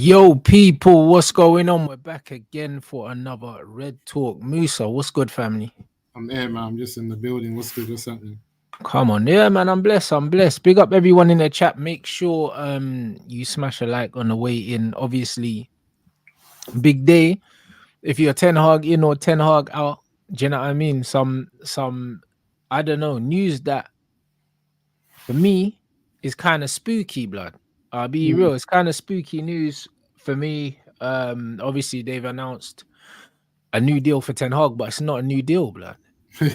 Yo, people, what's going on? We're back again for another Red Talk. Musa, what's good, family? I'm here, man. I'm just in the building. What's good? What's happening? Come on, yeah, man. I'm blessed. I'm blessed. Big up everyone in the chat. Make sure you smash a like on the way in. Obviously, big day. If you're Ten Hag in or Ten Hag out, do you know what I mean? Some I don't know, news that for me is kind of spooky, blood. I'll be real, it's kind of spooky news for me. Obviously they've announced a new deal for Ten Hag, but it's not a new deal, blood. Do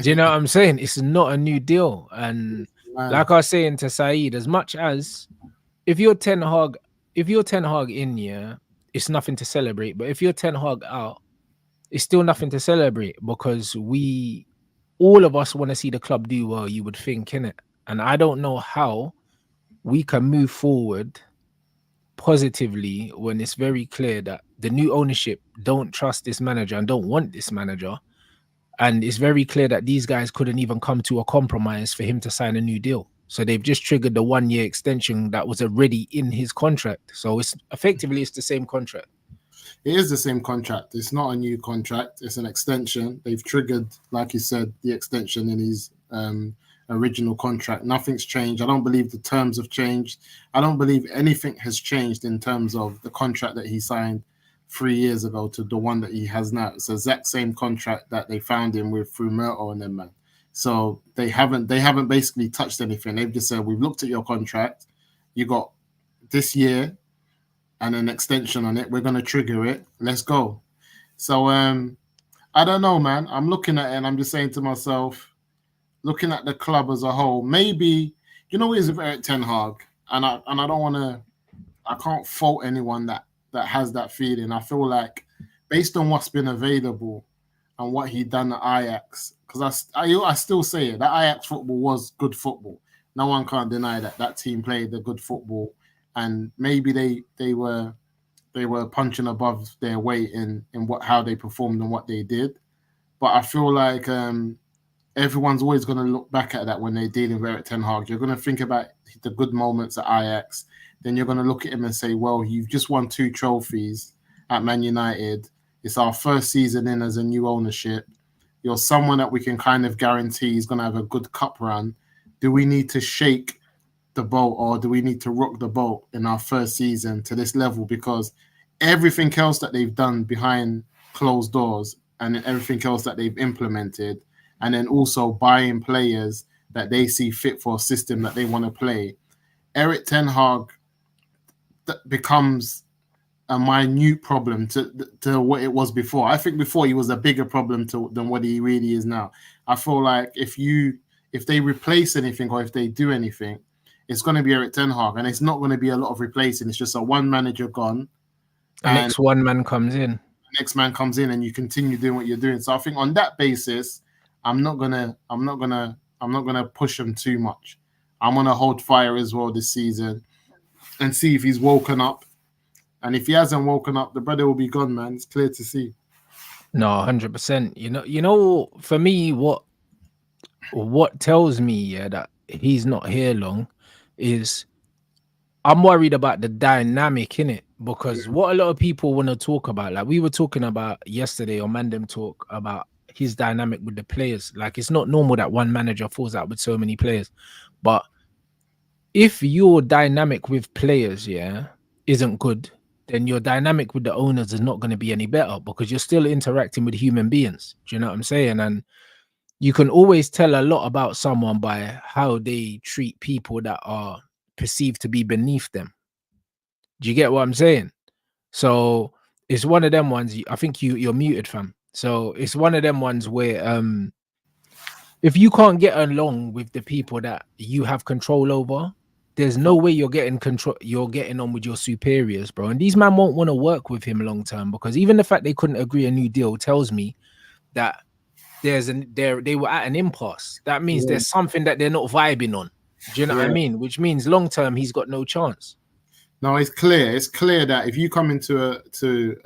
you know what I'm saying? It's not a new deal. And like I was saying to Saeed, as much as if you're Ten Hag in, yeah, it's nothing to celebrate. But if you're Ten Hag out, it's still nothing to celebrate because all of us want to see the club do well, you would think, innit? And I don't know how we can move forward positively when it's very clear that the new ownership don't trust this manager and don't want this manager. And it's very clear that these guys couldn't even come to a compromise for him to sign a new deal. So they've just triggered the 1-year extension that was already in his contract. So it's effectively the same contract. It is the same contract. It's not a new contract. It's an extension. They've triggered, like you said, the extension in his original contract. Nothing's changed. I don't believe the terms have changed. I don't believe anything has changed in terms of the contract that he signed 3 years ago to the one that he has now. It's the exact same contract that they found him with through Murto and them, man. So they haven't basically touched anything. They've just said, we've looked at your contract. You got this year and an extension on it. We're going to trigger it. Let's go. So I don't know, man. I'm looking at it and I'm just saying to myself, looking at the club as a whole, maybe, you know, he's Erik Ten Hag, and I don't want to, I can't fault anyone that has that feeling. I feel like based on what's been available and what he done at Ajax, because I still say it, that Ajax football was good football. No one can't deny that team played the good football, and maybe they were punching above their weight in how they performed and what they did. But I feel like everyone's always going to look back at that when they're dealing with Erik Ten Hag. You're going to think about the good moments at Ajax. Then you're going to look at him and say, well, you've just won 2 trophies at Man United. It's our first season in as a new ownership. You're someone that we can kind of guarantee is going to have a good cup run. Do we need to shake the boat, or do we need to rock the boat in our first season to this level? Because everything else that they've done behind closed doors and everything else that they've implemented, and then also buying players that they see fit for a system that they want to play, Erik Ten Hag becomes a minute problem to what it was before. I think before he was a bigger problem than what he really is now. I feel like if they replace anything or if they do anything, it's going to be Erik Ten Hag, and it's not going to be a lot of replacing. It's just a one manager gone. The next one man comes in. The next man comes in, and you continue doing what you're doing. So I think on that basis, I'm not gonna push him too much. I'm gonna hold fire as well this season and see if he's woken up. And if he hasn't woken up, the brother will be gone, man. It's clear to see. No, 100%. You know, for me, what tells me that he's not here long is I'm worried about the dynamic in it, because what a lot of people want to talk about, like we were talking about yesterday on Mandem Talk about his dynamic with the players. Like, it's not normal that one manager falls out with so many players. But if your dynamic with players, isn't good, then your dynamic with the owners is not going to be any better, because you're still interacting with human beings. Do you know what I'm saying? And you can always tell a lot about someone by how they treat people that are perceived to be beneath them. Do you get what I'm saying? So it's one of them ones. I think you're muted, fam. So it's one of them ones where if you can't get along with the people that you have control over, there's no way you're getting on with your superiors, bro. And these men won't want to work with him long term, because even the fact they couldn't agree a new deal tells me that they were at an impasse. That means there's something that they're not vibing on. Do you know what I mean? Which means long term he's got no chance. No, it's clear. It's clear that if you come into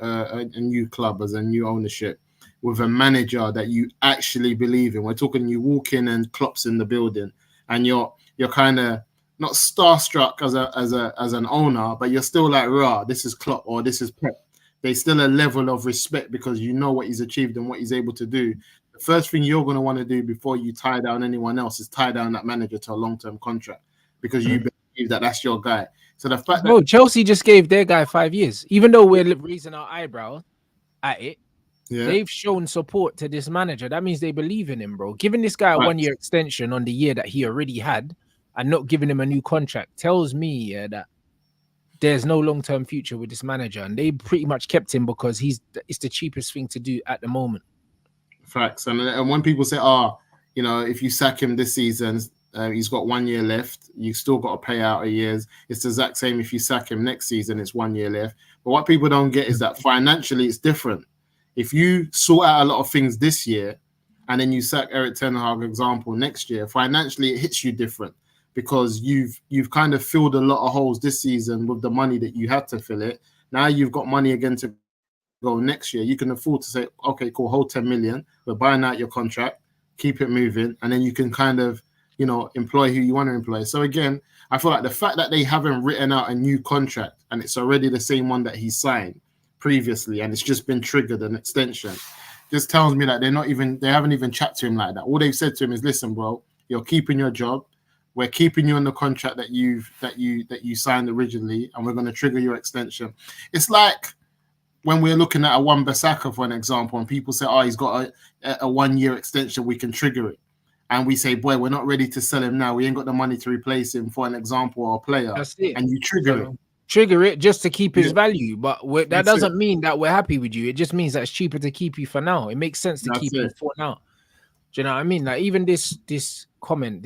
a new club as a new ownership with a manager that you actually believe in, we're talking you walk in and Klopp's in the building, and you're kind of not starstruck as an owner, but you're still like, rah, this is Klopp or this is Pep. There's still a level of respect because you know what he's achieved and what he's able to do. The first thing you're going to want to do before you tie down anyone else is tie down that manager to a long-term contract because you believe that that's your guy. So the fact that Chelsea just gave their guy 5 years, even though we're raising our eyebrow at it. Yeah. They've shown support to this manager. That means they believe in him, bro. Giving this guy a 1-year extension on the year that he already had and not giving him a new contract tells me that there's no long-term future with this manager. And they pretty much kept him because it's the cheapest thing to do at the moment. Facts. And when people say, if you sack him this season, he's got 1 year left, you still got to pay out a year's. It's the exact same if you sack him next season, it's 1 year left. But what people don't get is that financially it's different. If you sort out a lot of things this year and then you sack Erik ten Hag, example, next year, financially it hits you different because you've kind of filled a lot of holes this season with the money that you had to fill it. Now you've got money again to go next year. You can afford to say, okay, cool, hold 10 million. We're buying out your contract, keep it moving, and then you can kind of, employ who you want to employ. So again, I feel like the fact that they haven't written out a new contract and it's already the same one that he signed previously and it's just been triggered an extension just tells me that they haven't even chatted to him like that. All they've said to him is, listen, bro, you're keeping your job, we're keeping you on the contract that you signed originally, and we're going to trigger your extension. It's like when we're looking at a Wan-Bissaka, for an example, and people say, he's got a 1 year extension, we can trigger it, and we say, boy, we're not ready to sell him now, we ain't got the money to replace him, for an example, or a player. That's it. And you trigger it just to keep his value, but that doesn't mean that we're happy with you. It just means that it's cheaper to keep you for now. It makes sense to keep you for now. Do you know what I mean? Like, even this comment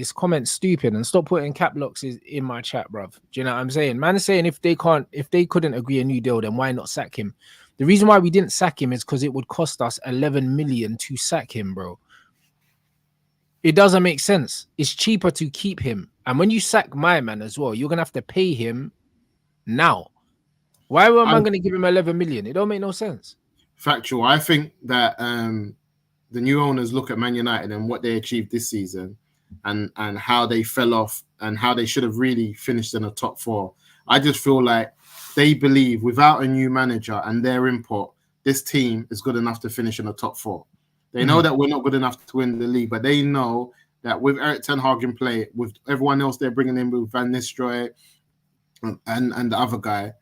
stupid, and stop putting cap locks in my chat, bruv. Do you know what I'm saying? Man is saying if they couldn't agree a new deal, then why not sack him? The reason why we didn't sack him is because it would cost us 11 million to sack him, bro. It doesn't make sense. It's cheaper to keep him. And when you sack my man as well, you're gonna have to pay him now. Why am I going to give him 11 million? It don't make no sense. Factual. I think that the new owners look at Man United and what they achieved this season and how they fell off and how they should have really finished in the top four. I just feel like they believe without a new manager and their input, this team is good enough to finish in the top four. They know that we're not good enough to win the league, but they know that with Erik ten Hag in play, with everyone else they're bringing in with Van Nistelrooy and the other guy,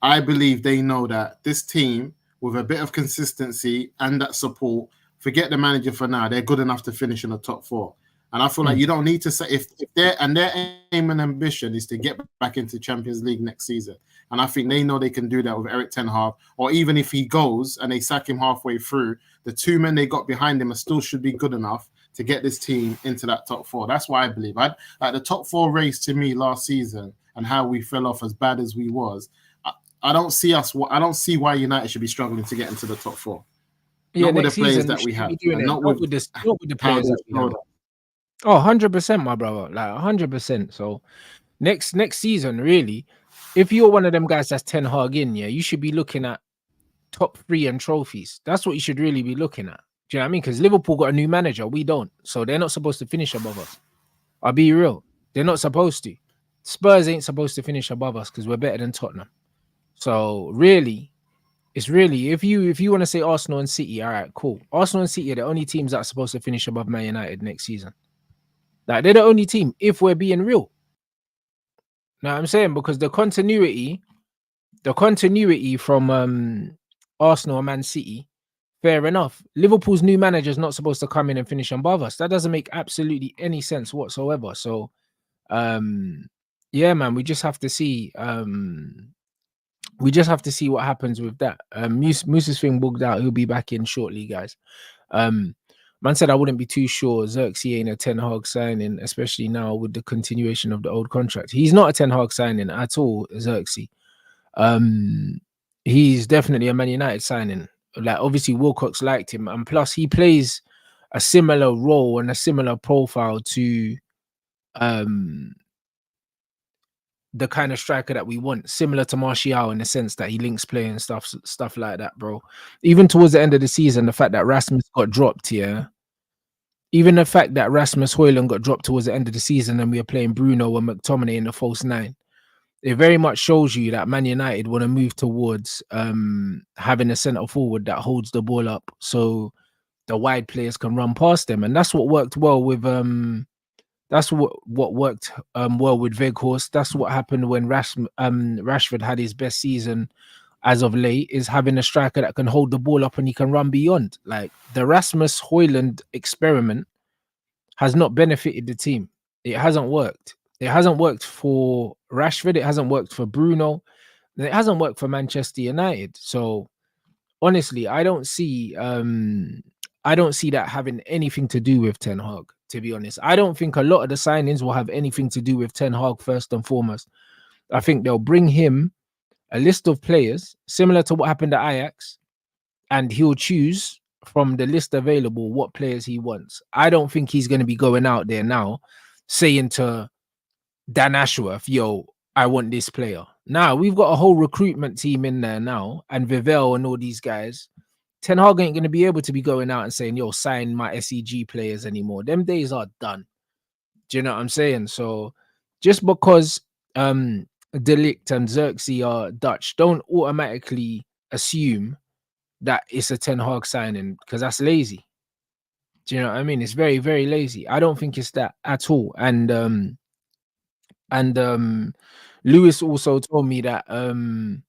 I believe they know that this team, with a bit of consistency and that support, forget the manager for now, they're good enough to finish in the top four. And I feel like you don't need to say if their aim and ambition is to get back into Champions League next season. And I think they know they can do that with Erik ten Hag. Or even if he goes and they sack him halfway through, the two men they got behind him still should be good enough to get this team into that top four. That's what I believe. Like the top four race to me last season and how we fell off as bad as we was, I don't see why United should be struggling to get into the top four. Yeah, not with the players that we have. Not with the players that we have. Oh, 100%, my brother. Like 100%. So next season, really, if you're one of them guys that's 10 Hag in, you should be looking at top 3 and trophies. That's what you should really be looking at. Do you know what I mean? Because Liverpool got a new manager. We don't. So they're not supposed to finish above us. I'll be real. They're not supposed to. Spurs ain't supposed to finish above us because we're better than Tottenham. So really, if you want to say Arsenal and City, all right, cool. Arsenal and City are the only teams that are supposed to finish above Man United next season. Like, they're the only team, if we're being real. Know what I'm saying? Because the continuity from Arsenal and Man City, fair enough. Liverpool's new manager is not supposed to come in and finish above us. That doesn't make absolutely any sense whatsoever. So, yeah, man, we just have to see. We just have to see what happens with that. Moose's thing bugged out. He'll be back in shortly, guys. Man said I wouldn't be too sure Xerxes ain't a 10 Hag signing, especially now with the continuation of the old contract. He's not a 10 Hag signing at all, Xerxes. He's definitely a Man United signing. Like, obviously Wilcox liked him, and plus he plays a similar role and a similar profile to the kind of striker that we want, similar to Martial in the sense that he links play and stuff like that, bro. Even towards the end of the season, the fact that Rasmus got dropped here, even the fact that Rasmus Højlund got dropped towards the end of the season and we are playing Bruno and McTominay in the false nine, it very much shows you that Man United want to move towards having a centre forward that holds the ball up so the wide players can run past them. And that's what worked well with worked well with Weghorst. That's what happened when Rashford had his best season as of late, is having a striker that can hold the ball up and he can run beyond. Like the Rasmus Højlund experiment has not benefited the team. It hasn't worked. It hasn't worked for Rashford. It hasn't worked for Bruno. And it hasn't worked for Manchester United. So honestly, I don't see that having anything to do with Ten Hag, to be honest. I don't think a lot of the signings will have anything to do with Ten Hag first and foremost. I think they'll bring him a list of players similar to what happened at Ajax, and he'll choose from the list available what players he wants. I don't think he's going to be going out there now saying to Dan Ashworth, yo, I want this player. Now we've got a whole recruitment team in there now, and Vivell and all these guys. Ten Hag ain't going to be able to be going out and saying, yo, sign my SEG players anymore. Them days are done. Do you know what I'm saying? So just because Ligt and Xerxes are Dutch, don't automatically assume that it's a Ten Hag signing, because that's lazy. Do you know what I mean? It's very, very lazy. I don't think it's that at all. And Lewis also told me that Vivell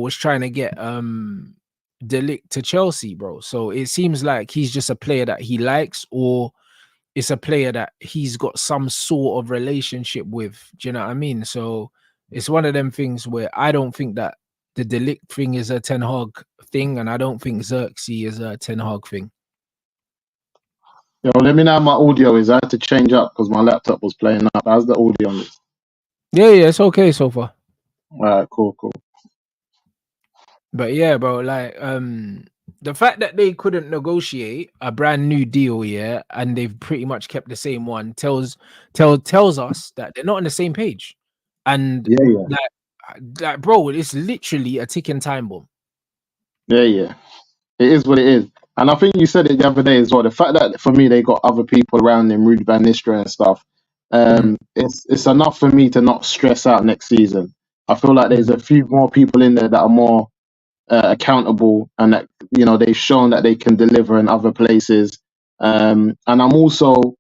was trying to get Ligt to Chelsea, bro. So it seems like he's just a player that he likes, or it's a player that he's got some sort of relationship with. Do you know what I mean? So it's one of them things where I don't think that the Ligt thing is a Ten Hag thing, and I don't think Xerxes is a Ten Hag thing. Yo, let me know how my audio is. I had to change up because my laptop was playing up. How's the audio on this? Yeah, it's okay so far. All right, cool. But yeah, bro, like the fact that they couldn't negotiate a brand new deal, yeah, and they've pretty much kept the same one tells us that they're not on the same page. And Yeah. like bro, it's literally a ticking time bomb. Yeah. It is what it is. And I think you said it the other day as well. The fact that for me they got other people around them, Ruud van Nistelrooy and stuff, it's enough for me to not stress out next season. I feel like there's a few more people in there that are more accountable, and that they've shown that they can deliver in other places. And I'm also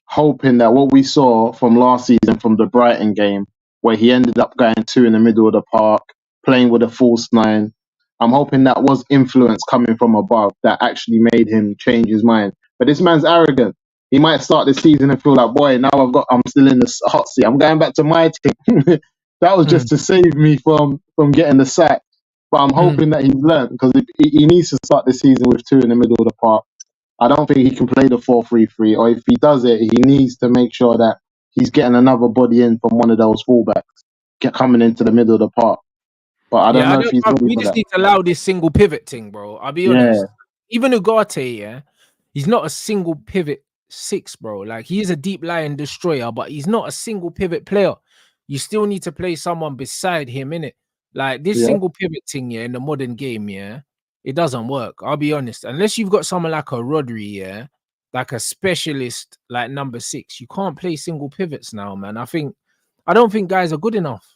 hoping that what we saw from last season from the Brighton game, where he ended up going 2 in the middle of the park, playing with a false 9. I'm hoping that was influence coming from above that actually made him change his mind. But this man's arrogant. He might start the season and feel like, boy, now I'm still in the hot seat. I'm going back to my team. That was just to save me from getting the sack. But I'm hoping that he's learned, because he needs to start the season with 2 in the middle of the park. I don't think he can play the 4-3-3, or if he does it, he needs to make sure that he's getting another body in from one of those fullbacks coming into the middle of the park. But I don't know if he's ready we for just that. need to allow this single pivot thing, bro. I'll be honest. Even Ugarte, yeah, he's not a single pivot 6, bro. Like, he is a deep lying destroyer, but he's not a single pivot player. You still need to play someone beside him, innit? Like, this single pivot thing, yeah, in the modern game, yeah, it doesn't work. I'll be honest. Unless you've got someone like a Rodri, yeah, like a specialist like number 6, you can't play single pivots now, man. I don't think guys are good enough.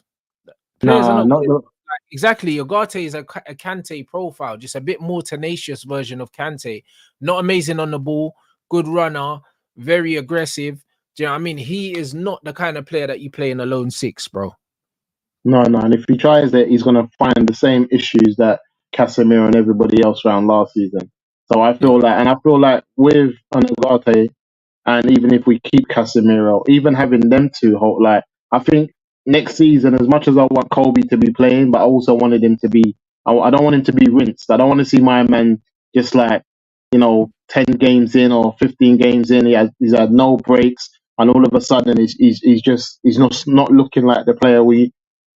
Players are not good. Like, exactly. Ugarte is a Kante profile, just a bit more tenacious version of Kante. Not amazing on the ball, good runner, very aggressive. Do you know what I mean? He is not the kind of player that you play in a lone 6, bro. No. And if he tries it, he's going to find the same issues that Casemiro and everybody else around last season. So I feel like with Ugarte, and even if we keep Casemiro, even having them two, like, I think next season, as much as I want Kobe to be playing, but I also wanted him to be, I don't want him to be rinsed. I don't want to see my man just like, 10 games in or 15 games in, he's had no breaks, and all of a sudden he's not looking like the player we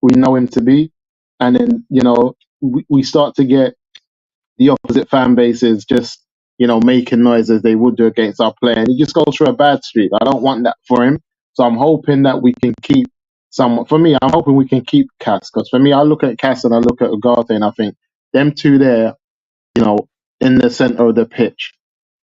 know him to be. And then, we start to get the opposite fan bases just, making noise as they would do against our player. And he just goes through a bad streak. I don't want that for him. So I'm hoping that we can keep I'm hoping we can keep Cass. Because for me, I look at Cass and I look at Ugarte and I think them two there, in the center of the pitch,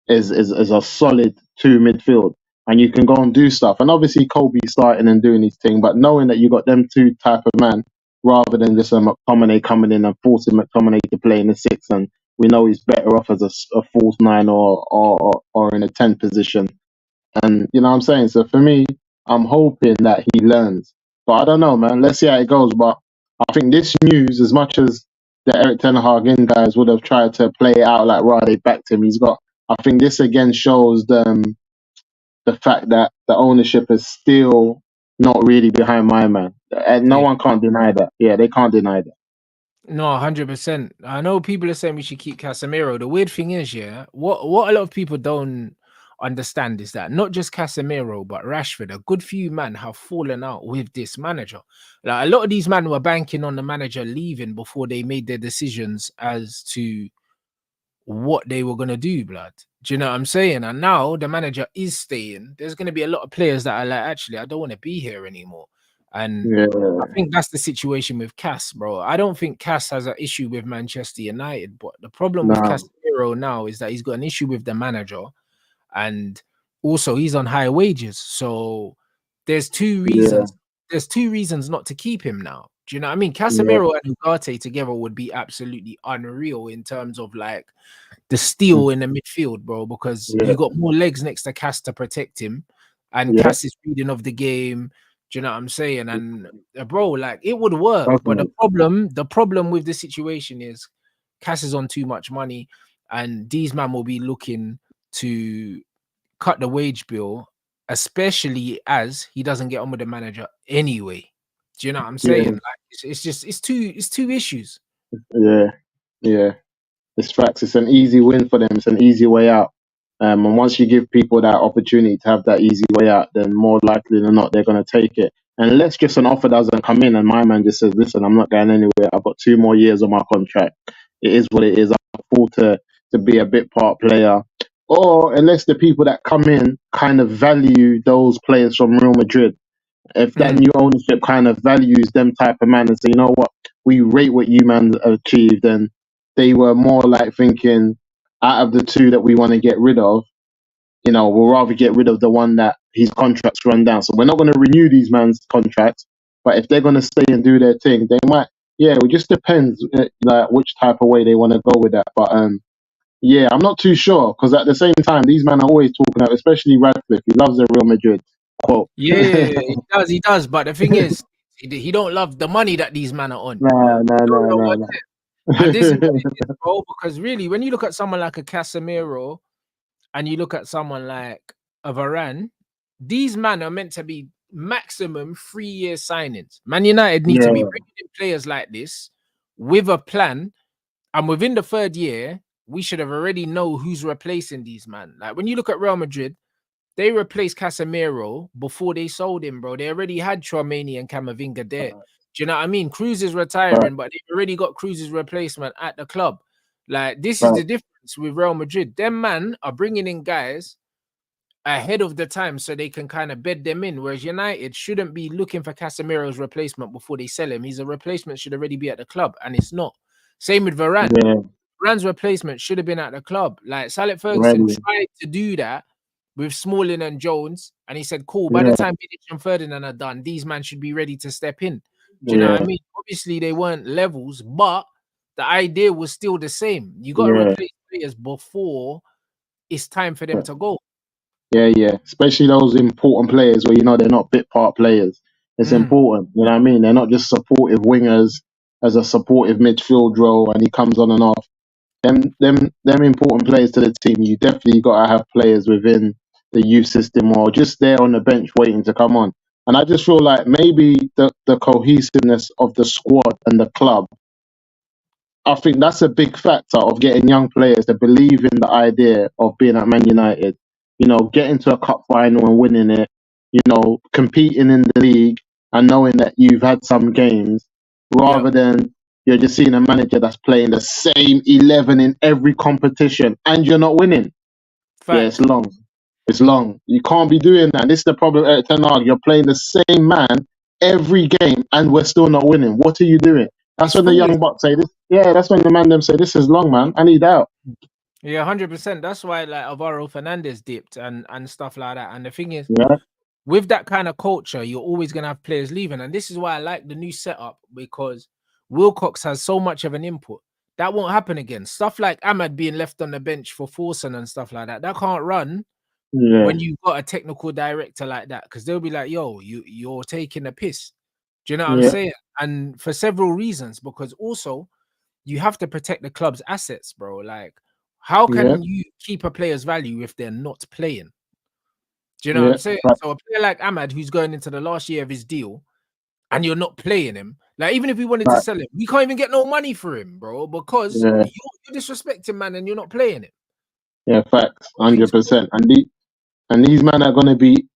is a solid two midfield, and you can go and do stuff. And obviously Kobe starting and doing his thing, but knowing that you got them two type of man rather than just a McTominay coming in and forcing McTominay to play in the six, and we know he's better off as a false nine or in a 10 position. And you know what I'm saying? So for me, I'm hoping that he learns. But I don't know, man. Let's see how it goes. But I think this news, as much as the Eric Ten Hag in guys would have tried to play it out like, right, they backed him. He's got. I think this again shows the fact that the ownership is still not really behind my man, and no Yeah. one can't deny that. Yeah, they can't deny that. No, 100%. I know people are saying we should keep Casemiro. The weird thing is, yeah, what a lot of people don't understand is that not just Casemiro, but Rashford, a good few men have fallen out with this manager. Like a lot of these men were banking on the manager leaving before they made their decisions as to what they were gonna do, blood. Do you know what I'm saying? And now the manager is staying. There's gonna be a lot of players that are like, actually, I don't want to be here anymore. And Yeah, I think that's the situation with Cass, bro. I don't think Cass has an issue with Manchester United, but the problem with no, Casemiro now is that he's got an issue with the manager, and also he's on high wages. So there's two yeah, reasons. There's two reasons not to keep him now. Do you know what I mean? yeah, Casemiro and Ugarte together would be absolutely unreal in terms of like the steel in the midfield, bro, because yeah, you got more legs next to Cass to protect him, and yeah. Cass is reading of the game. Do you know what I'm saying? And bro, like it would work, but Definitely. the problem with the situation is Cass is on too much money, and these man will be looking to cut the wage bill, especially as he doesn't get on with the manager anyway. Do you know what I'm saying? Yeah, Like it's just it's two issues. yeah, yeah. It's facts. It's an easy win for them. It's an easy way out. And once you give people that opportunity to have that easy way out, then more likely than not, they're going to take it. And unless just an offer doesn't come in and my man just says, listen, I'm not going anywhere. I've got 2 more years on my contract. It is what it is. I can afford to be a bit part player. Or unless the people that come in kind of value those players from Real Madrid, if that Mm. new ownership kind of values them type of man and say, you know what, we rate what you man achieved, and they were more like thinking, out of the two that we want to get rid of, we'll rather get rid of the one that his contracts run down. So we're not going to renew these man's contracts, but if they're going to stay and do their thing, they might. Yeah, it just depends like which type of way they want to go with that. But yeah, I'm not too sure because at the same time, these men are always talking about, especially Radcliffe. He loves the Real Madrid quote. Yeah, he does. But the thing is, he don't love the money that these men are on. No, no, He don't no, know no, what, no. and this is what it is, bro. Because really, when you look at someone like a Casemiro and you look at someone like a Varane, these men are meant to be maximum 3-year signings. Man United need to be Yeah, bringing in players like this with a plan, and within the third year, we should have already know who's replacing these men. Like when you look at Real Madrid, they replaced Casemiro before they sold him, bro. They already had Tchouaméni and Camavinga there. Do you know what I mean? Cruz is but, retiring, but they've already got Cruz's replacement at the club. Like, this is but the difference with Real Madrid. Them man are bringing in guys ahead of the time so they can kind of bed them in. Whereas United shouldn't be looking for Casemiro's replacement before they sell him. He's a replacement, should already be at the club, and it's not. Same with Varane. yeah, Varane's replacement should have been at the club. Like Saleh Ferguson ready. tried to do that with Smalling and Jones, and he said, "Cool. By the Yeah, time Vidic and Ferdinand are done, these men should be ready to step in." Do you know what I yeah, mean? Obviously, they weren't levels, but the idea was still the same. You got to yeah. replace players before it's time for them to go. Yeah, yeah. Especially those important players where they're not bit part players. It's Mm, important. You know what I mean? They're not just supportive wingers as a supportive midfield role and he comes on and off. Them important players to the team. You definitely got to have players within the youth system or just there on the bench waiting to come on. And I just feel like maybe the cohesiveness of the squad and the club, I think that's a big factor of getting young players to believe in the idea of being at Man United. Getting to a cup final and winning it. Competing in the league and knowing that you've had some games, yeah, rather than you're just seeing a manager that's playing the same 11 in every competition and you're not winning. Yeah, it's facts. long. It's long. You can't be doing that. This is the problem at Ten Hag. You're playing the same man every game and we're still not winning. What are you doing? That's It's when the foolish. young bucks say this. Yeah, that's when the man them say this is long, man. I need out. Yeah, 100%. That's why like Alvaro Fernandez dipped and stuff like that. And the thing is, Yeah, with that kind of culture, you're always gonna have players leaving. And this is why I like the new setup, because Wilcox has so much of an input. That won't happen again. Stuff like Ahmad being left on the bench for Forsen and stuff like that. That can't run yeah, when you've got a technical director like that, because they'll be like, yo, you're taking a piss. Do you know what I'm yeah, saying? And for several reasons, because also you have to protect the club's assets, bro. Like, how yeah, can you keep a player's value if they're not playing? Do you know what yeah. I'm saying? But So a player like Ahmad, who's going into the last year of his deal, and you're not playing him, like even if we wanted to but sell him, we can't even get no money for him, bro, because yeah, you're disrespecting man and you're not playing him. yeah, facts, I think it's cool. 100%. And these men are gonna be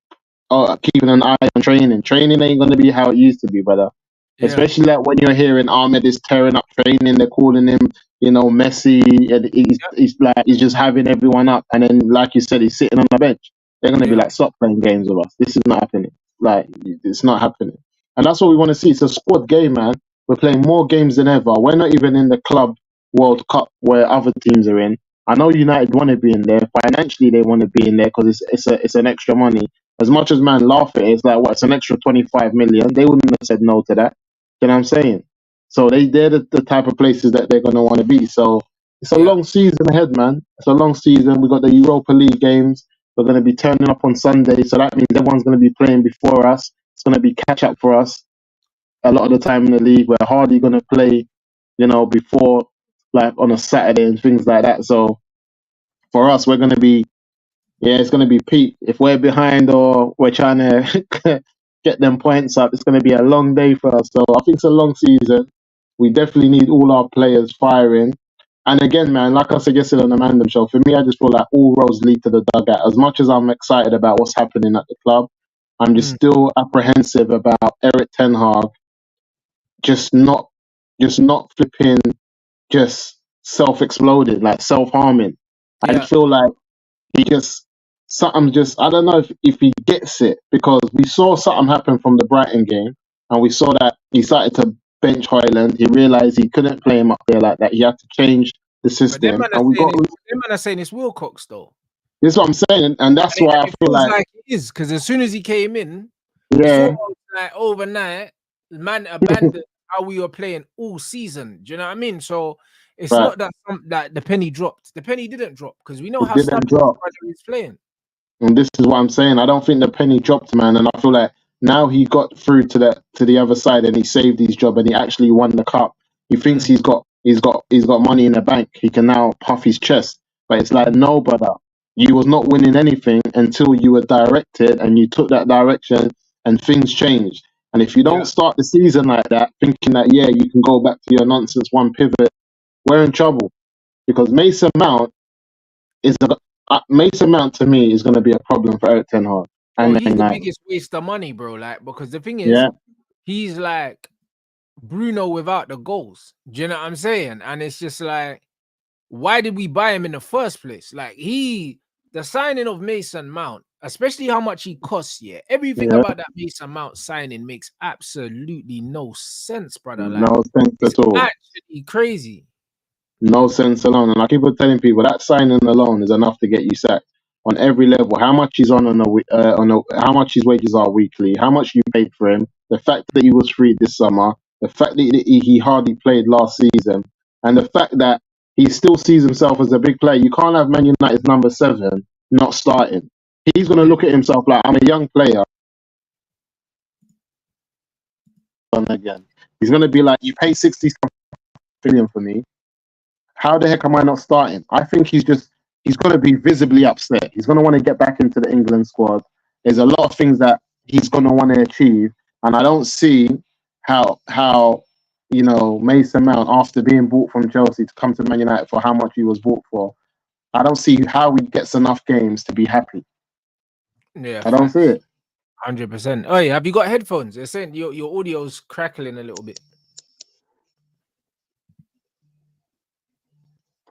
keeping an eye on training. Training ain't gonna be how it used to be, brother. Yeah, Especially like when you're hearing Ahmed is tearing up training, they're calling him, Messi, and yeah, he's like he's just having everyone up, and then like you said, he's sitting on the bench. They're gonna be yeah, like, stop playing games with us. This is not happening. Like it's not happening, and that's what we want to see. It's a squad game, man. We're playing more games than ever. We're not even in the club World Cup where other teams are in. I know United want to be in there financially. They want to be in there because it's an extra money. As much as man laugh at it, it's like what? It's an extra 25 million. They wouldn't have said no to that. You know what I'm saying? So they're the type of places that they're gonna want to be. So it's a yeah. long season ahead, man. It's a long season. We got the Europa League games. We're gonna be turning up on Sunday, so that means everyone's gonna be playing before us. It's gonna be catch up for us a lot of the time in the league. We're hardly gonna play, before like on a Saturday and things like that. So for us, we're gonna be it's going to be peak. If we're behind or we're trying to get them points up, it's going to be a long day for us. So I think it's a long season. We definitely need all our players firing. And again, man, like I said yesterday on the Mandem show, for me, I just feel like all roads lead to the dugout. As much as I'm excited about what's happening at the club, I'm just Mm, still apprehensive about Eric Ten Hag just not, flipping, just self-exploding, like self-harming. I yeah. just feel like he just something just I don't know if he gets it because we saw something happen from the Brighton game and we saw that he started to bench Hoyland. He realized he couldn't play him up there like that. He had to change the But them system, man are and we saying got it's them man are saying it's Wilcox though. this. Is what I'm saying, and that's And why I it feel feels like like it is, because as soon as he came in, it's yeah, almost like overnight, man abandoned how we were playing all season. Do you know what I mean? So it's but not that that the penny dropped. The penny didn't drop because we know it how didn't stubborn this drop. brother is playing. And this is what I'm saying. I don't think the penny dropped, man. And I feel like now he got through to the other side and he saved his job and he actually won the cup. He thinks Mm, he's got money in the bank. He can now puff his chest. But it's like, mm, no, brother. You was not winning anything until you were directed and you took that direction and things changed. And if you don't yeah. start the season like that, thinking that you can go back to your nonsense one pivot, we're in trouble. Because Mason Mount to me is going to be a problem for Eric Ten Hag. Bro, And he's then the like, biggest waste of money, bro. Like, because the thing is, yeah, he's like Bruno without the goals. Do you know what I'm saying? And it's just like, why did we buy him in the first place? Like the signing of Mason Mount, especially how much he costs, yeah. Everything yeah, about that Mason Mount signing makes absolutely no sense, brother. Like no sense it's at all. actually crazy. No sense alone. And I keep on telling people that signing alone is enough to get you sacked on every level. How much he's how much his wages are weekly, how much you paid for him, the fact that he was free this summer, the fact that he hardly played last season, and the fact that he still sees himself as a big player. You can't have Man United's number 7 not starting. He's going to Yeah. look at himself like, I'm a young player. Again, he's going to be like, you pay 60 million for me. How the heck am I not starting? I think he's going to be visibly upset. He's going to want to get back into the England squad. There's a lot of things that he's going to want to achieve, and I don't see how Mason Mount, after being bought from Chelsea to come to Man United for how much he was bought for, I don't see how he gets enough games to be happy. Yeah, I don't see facts. it. 100%. Oh, yeah. Have you got headphones? They're saying your audio's crackling a little bit.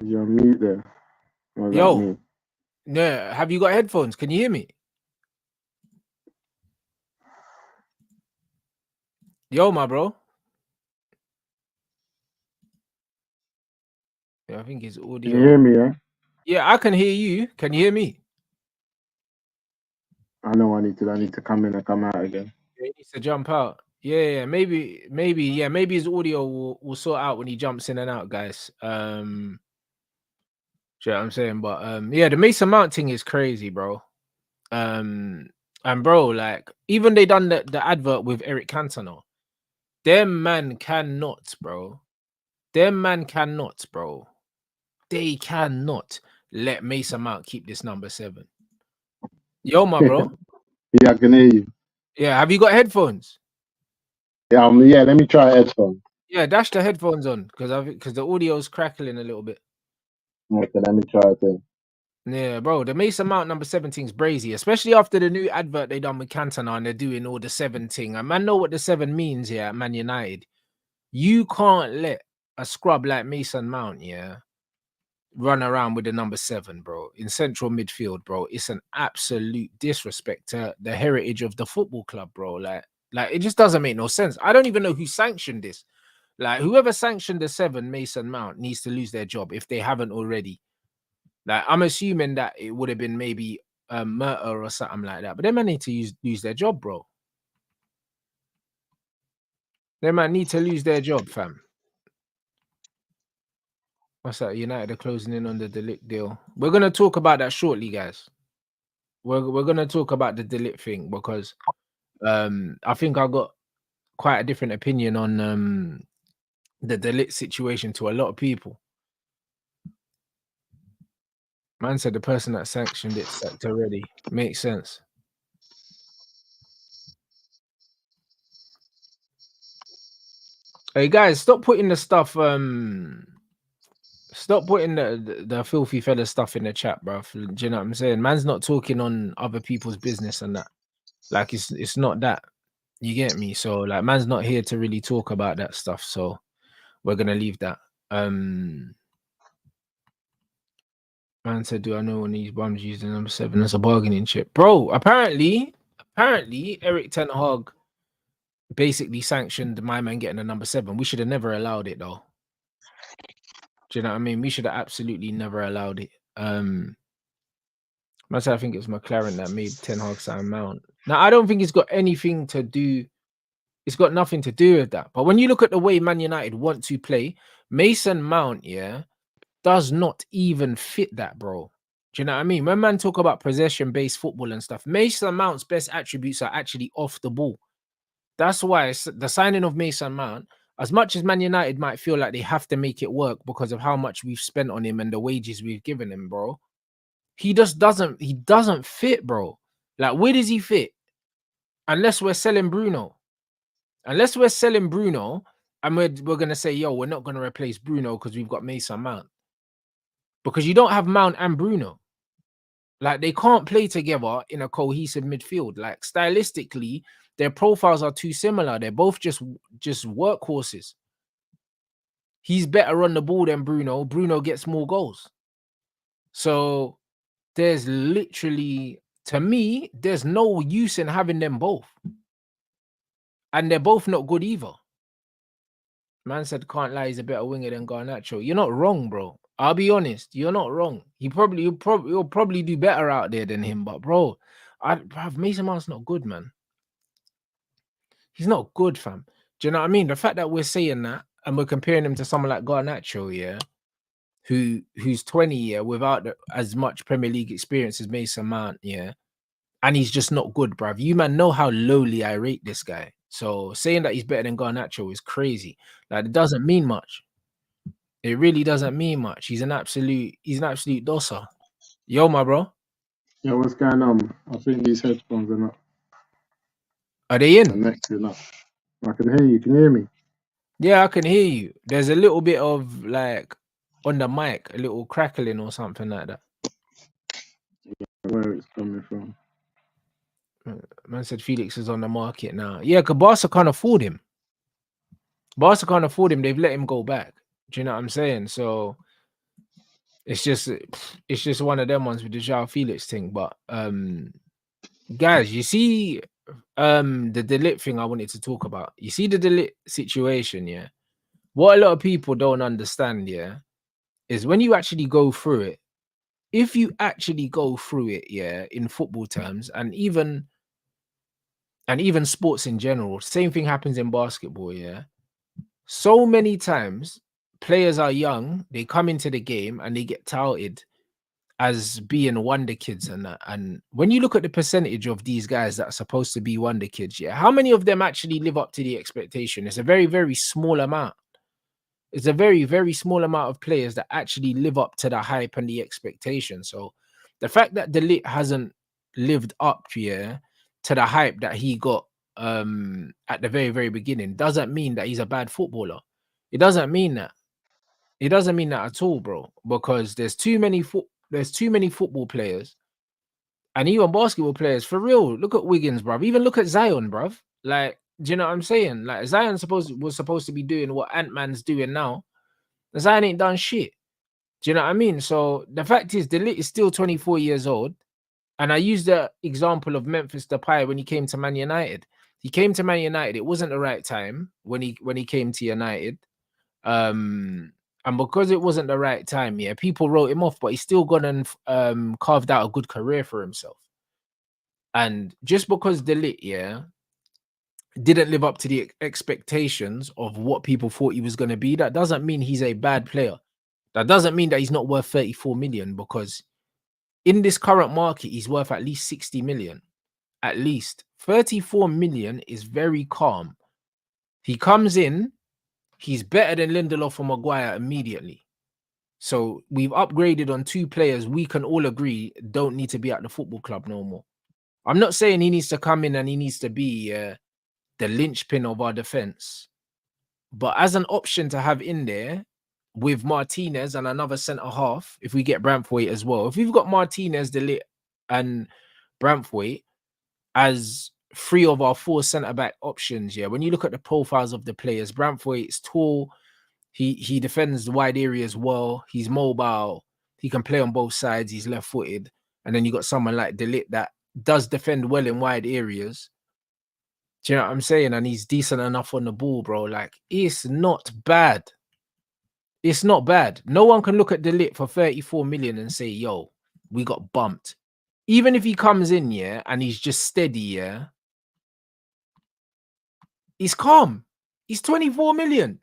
You're on mute there. What does that Yo, mean? yeah. Have you got headphones? Can you hear me? Yo, my bro. Yeah, I think his Can you hear audio. me? Yeah. Yeah, I can hear you. Can you hear me? I know I need to come in and come out again. He needs to jump out. Yeah, maybe, maybe his audio will sort out when he jumps in and out, guys. Do you know what I'm saying? But yeah, the Mason Mount thing is crazy, bro. And bro, like even they done the advert with ERIK Cantona. Them man cannot, bro. Them man cannot, bro. They cannot let Mason Mount keep this number 7. Yo, my bro. Yeah, I can hear you. Yeah, have you got headphones? Yeah, yeah. Let me try headphones. Yeah, dash the headphones on because the audio's crackling a little bit. Okay, let me try it then. Yeah, bro, the Mason Mount number 17 is brazy, especially after the new advert they done with Cantona and they're doing all the 7 thing. And man know what the 7 means here at Man United. You can't let a scrub like Mason Mount, yeah, run around with the number 7, bro, in central midfield, bro. It's an absolute disrespect to the heritage of the football club, bro. Like it just doesn't make no sense. I don't even know who sanctioned this. Like whoever sanctioned the 7 Mason Mount needs to lose their job if they haven't already. Like I'm assuming that it would have been maybe murder or something like that, but they might need to lose their job, bro. They might need to lose their job, fam. What's that? United are closing in on the Ligt deal. We're gonna talk about that shortly, guys. We're gonna talk about the Ligt thing because I think I got quite a different opinion on the Ligt situation to a lot of people. Man said the person that sanctioned it sacked already. Makes sense. Hey guys, stop putting the stuff stop putting the filthy fella stuff in the chat, bro. Do you know what I'm saying? Man's not talking on other people's business and that. Like it's not that. You get me? So like man's not here to really talk about that stuff. So we're gonna leave that. Man said, do I know when these bums use the number 7 as a bargaining chip? Bro, apparently Erik Ten Hag basically sanctioned my man getting a number 7. We should have never allowed it though. Do you know what I mean? We should have absolutely never allowed it. Myself, I think it was McLaren that made Ten Hag sign Mount. Now, I don't think it's got anything to do. It's got nothing to do with that. But when you look at the way Man United want to play, Mason Mount, yeah, does not even fit that, bro. Do you know what I mean? When man talk about possession-based football and stuff, Mason Mount's best attributes are actually off the ball. That's why the signing of Mason Mount, as much as Man United might feel like they have to make it work because of how much we've spent on him and the wages we've given him, bro, he just doesn't fit, bro. Like, where does he fit? Unless we're selling Bruno. Unless we're selling Bruno and we're gonna say, yo, we're not gonna replace Bruno because we've got Mason Mount. Because you don't have Mount and Bruno. Like, they can't play together in a cohesive midfield. Like, stylistically, their profiles are too similar. They're both just workhorses. He's better on the ball than Bruno. Bruno gets more goals. So there's literally, to me, there's no use in having them both. And they're both not good either. Man said, can't lie, he's a better winger than Garnacho. You're not wrong, bro. I'll be honest. You're not wrong. You'll probably do better out there than him. But bro, Mason Mount's not good, man. He's not good, fam. Do you know what I mean? The fact that we're saying that and we're comparing him to someone like Garnacho, yeah, who's 20, yeah, without as much Premier League experience as Mason Mount, yeah, and he's just not good, bruv. You man know how lowly I rate this guy. So saying that he's better than Garnacho is crazy. Like, it doesn't mean much. It really doesn't mean much. He's an absolute dosser. Yo, my bro. Yeah, what's going on? I think these headphones are not Are they in? connected enough. I can hear you. Can you hear me? Yeah, I can hear you. There's a little bit of like on the mic, a little crackling or something like that. Where it's coming from. Man said Felix is on the market now. Yeah, because Barca can't afford him. Barca can't afford him. They've let him go back. Do you know what I'm saying? So it's just one of them ones with the João Felix thing. But guys, you see the Ligt thing I wanted to talk about. You see the Ligt situation, yeah? What a lot of people don't understand, yeah, is when you actually go through it, if you actually go through it, yeah, in football terms, and even sports in general, same thing happens in basketball, yeah. So many times players are young, they come into the game and they get touted as being wonder kids and that. And when you look at the percentage of these guys that are supposed to be wonder kids, yeah, how many of them actually live up to the expectation? It's a very, very small amount. It's a very, very small amount of players that actually live up to the hype and the expectation. So the fact that Ligt hasn't lived up, yeah, to the hype that he got at the very, very beginning doesn't mean that he's a bad footballer. It doesn't mean that. It doesn't mean that at all, bro. Because there's too many football players and even basketball players for real. Look at Wiggins, bruv. Even look at Zion, bruv. Like, do you know what I'm saying? Like Zion was supposed to be doing what Ant-Man's doing now. Zion ain't done shit. Do you know what I mean? So the fact is, the Ligt is still 24 years old. And I use the example of Memphis Depay when he came to Man United. He came to Man United. It wasn't the right time when he came to United. And because it wasn't the right time, yeah, people wrote him off, but he's still gone and carved out a good career for himself. And just because the Ligt, yeah, didn't live up to the expectations of what people thought he was going to be, that doesn't mean he's a bad player. That doesn't mean that he's not worth 34 million, because in this current market, he's worth at least 60 million. At least 34 million is very calm. He comes in, he's better than Lindelof and Maguire immediately. So we've upgraded on two players we can all agree don't need to be at the football club no more. I'm not saying he needs to come in and he needs to be the linchpin of our defense, but as an option to have in there with Martinez and another centre half, if we get Branthwaite as well, if we've got Martinez, De Ligt, and Branthwaite as three of our four centre back options, yeah, when you look at the profiles of the players, Branthwaite's tall, he defends the wide areas well, he's mobile, he can play on both sides, he's left-footed, and then you got someone like De Ligt that does defend well in wide areas. Do you know what I'm saying? And he's decent enough on the ball, bro. Like, it's not bad. It's not bad. No one can look at De Ligt for 34 million and say, yo, we got bumped. Even if he comes in, yeah, and he's just steady, yeah, he's calm. He's 24 million.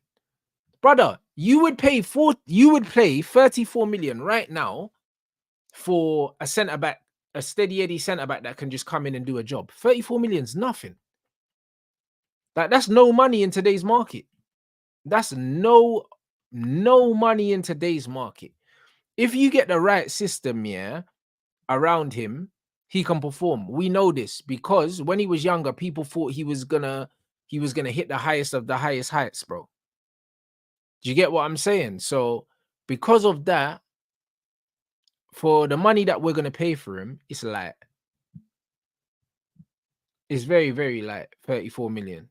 Brother, you would pay 34 million right now for a centre back, a steady Eddie centre back that can just come in and do a job. 34 million is nothing. That's no money in today's market. That's no money in today's market. If you get the right system, yeah, around him, he can perform. We know this because when he was younger, people thought he was gonna hit the highest of the highest heights, bro. Do you get what I'm saying? So because of that, for the money that we're gonna pay for him, it's light. It's very, very light, 34 million.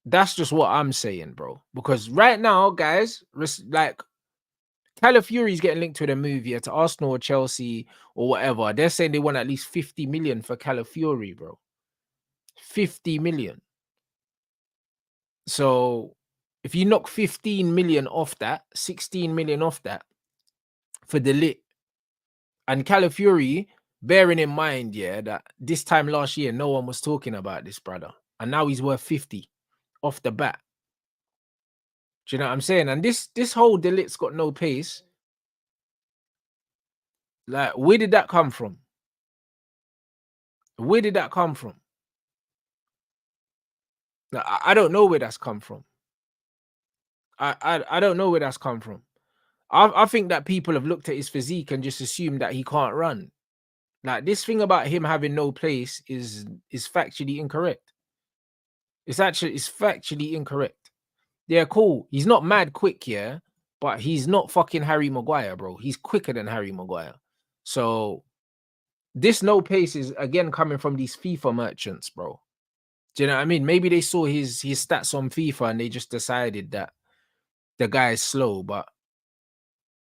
That's just what I'm saying, bro. Because right now, guys, like Calafiori's getting linked to the move here to Arsenal or Chelsea or whatever. They're saying they want at least 50 million for Calafiori, bro. 50 million. So if you knock 15 million off that, 16 million off that for the Ligt and Calafiori, bearing in mind, yeah, that this time last year, no one was talking about this, brother. And now he's worth 50 off the bat. Do you know what I'm saying? And this whole De Ligt's got no pace. Like, where did that come from? Where did that come from? Like, I don't know where that's come from. I don't know where that's come from. I think that people have looked at his physique and just assumed that he can't run. Like, this thing about him having no pace is factually incorrect. It's factually incorrect. Yeah, cool. He's not mad quick, yeah, but he's not fucking Harry Maguire, bro. He's quicker than Harry Maguire. So this no pace is again coming from these FIFA merchants, bro. Do you know what I mean? Maybe they saw his stats on FIFA and they just decided that the guy is slow, but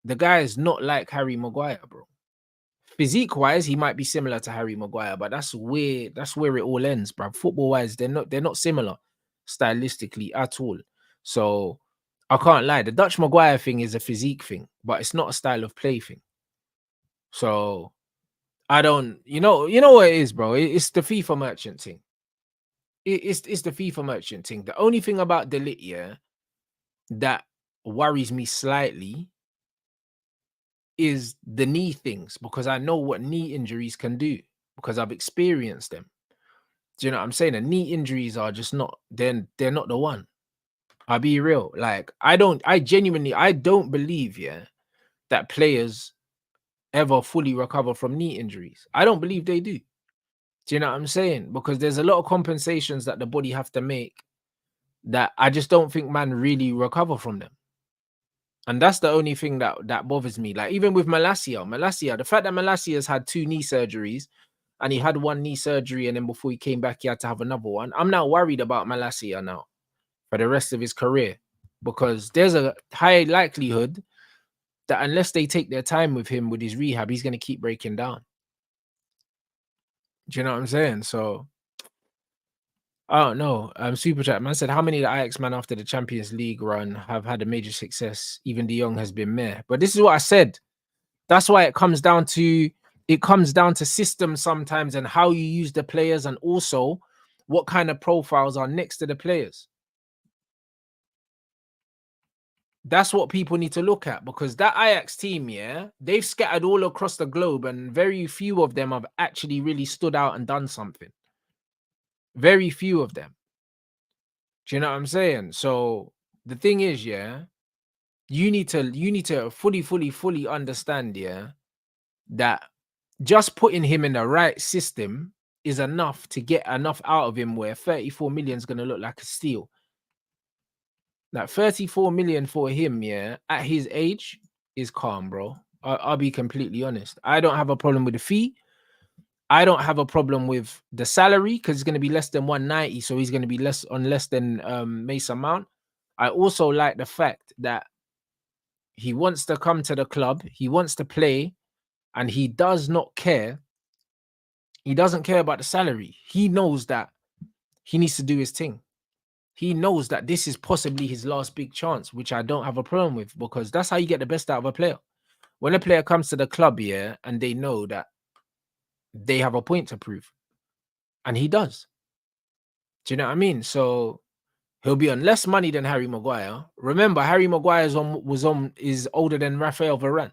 the guy is not like Harry Maguire, bro. Physique wise, he might be similar to Harry Maguire, but that's where it all ends, bro. Football wise, they're not similar stylistically at all. So I can't lie. The Dutch Maguire thing is a physique thing, but it's not a style of play thing. So I don't, you know what it is, bro. It's the FIFA merchant thing. It's the FIFA merchant thing. The only thing about the Ligt, yeah, that worries me slightly is the knee things, because I know what knee injuries can do because I've experienced them. Do you know what I'm saying? The knee injuries are just not, they're not the one. I'll be real. Like, I don't believe, yeah, that players ever fully recover from knee injuries. I don't believe they do. Do you know what I'm saying? Because there's a lot of compensations that the body have to make that I just don't think man really recover from them. And that's the only thing that bothers me. Like, even with Malacia, the fact that Malacia's had 2 knee surgeries, and he had 1 knee surgery, and then before he came back, he had to have another one. I'm now worried about Malacia now for the rest of his career, because there's a high likelihood that unless they take their time with him with his rehab, he's going to keep breaking down. Do you know what I'm saying? So I don't know. Super chat man said, how many of the Ajax man after the Champions League run have had a major success? Even De Jong has been meh. But this is what I said. That's why it comes down to systems sometimes, and how you use the players, and also what kind of profiles are next to the players. That's what people need to look at, because that Ajax team, yeah, they've scattered all across the globe, and very few of them have actually really stood out and done something. Very few of them. Do you know what I'm saying? So the thing is, yeah, you need to fully understand, yeah, that just putting him in the right system is enough to get enough out of him where 34 million is going to look like a steal. Like 34 million for him, yeah, at his age is calm, bro. I'll be completely honest. I don't have a problem with the fee. I don't have a problem with the salary, because it's going to be less than 190, so he's going to be less than Mason Mount. I also like the fact that he wants to come to the club, he wants to play, and he does not care. He doesn't care about the salary. He knows that he needs to do his thing. He knows that this is possibly his last big chance, which I don't have a problem with, because that's how you get the best out of a player. When a player comes to the club, yeah, and they know that they have a point to prove, and he does. Do you know what I mean? So he'll be on less money than Harry Maguire. Remember, Harry Maguire is older than Raphael Varane.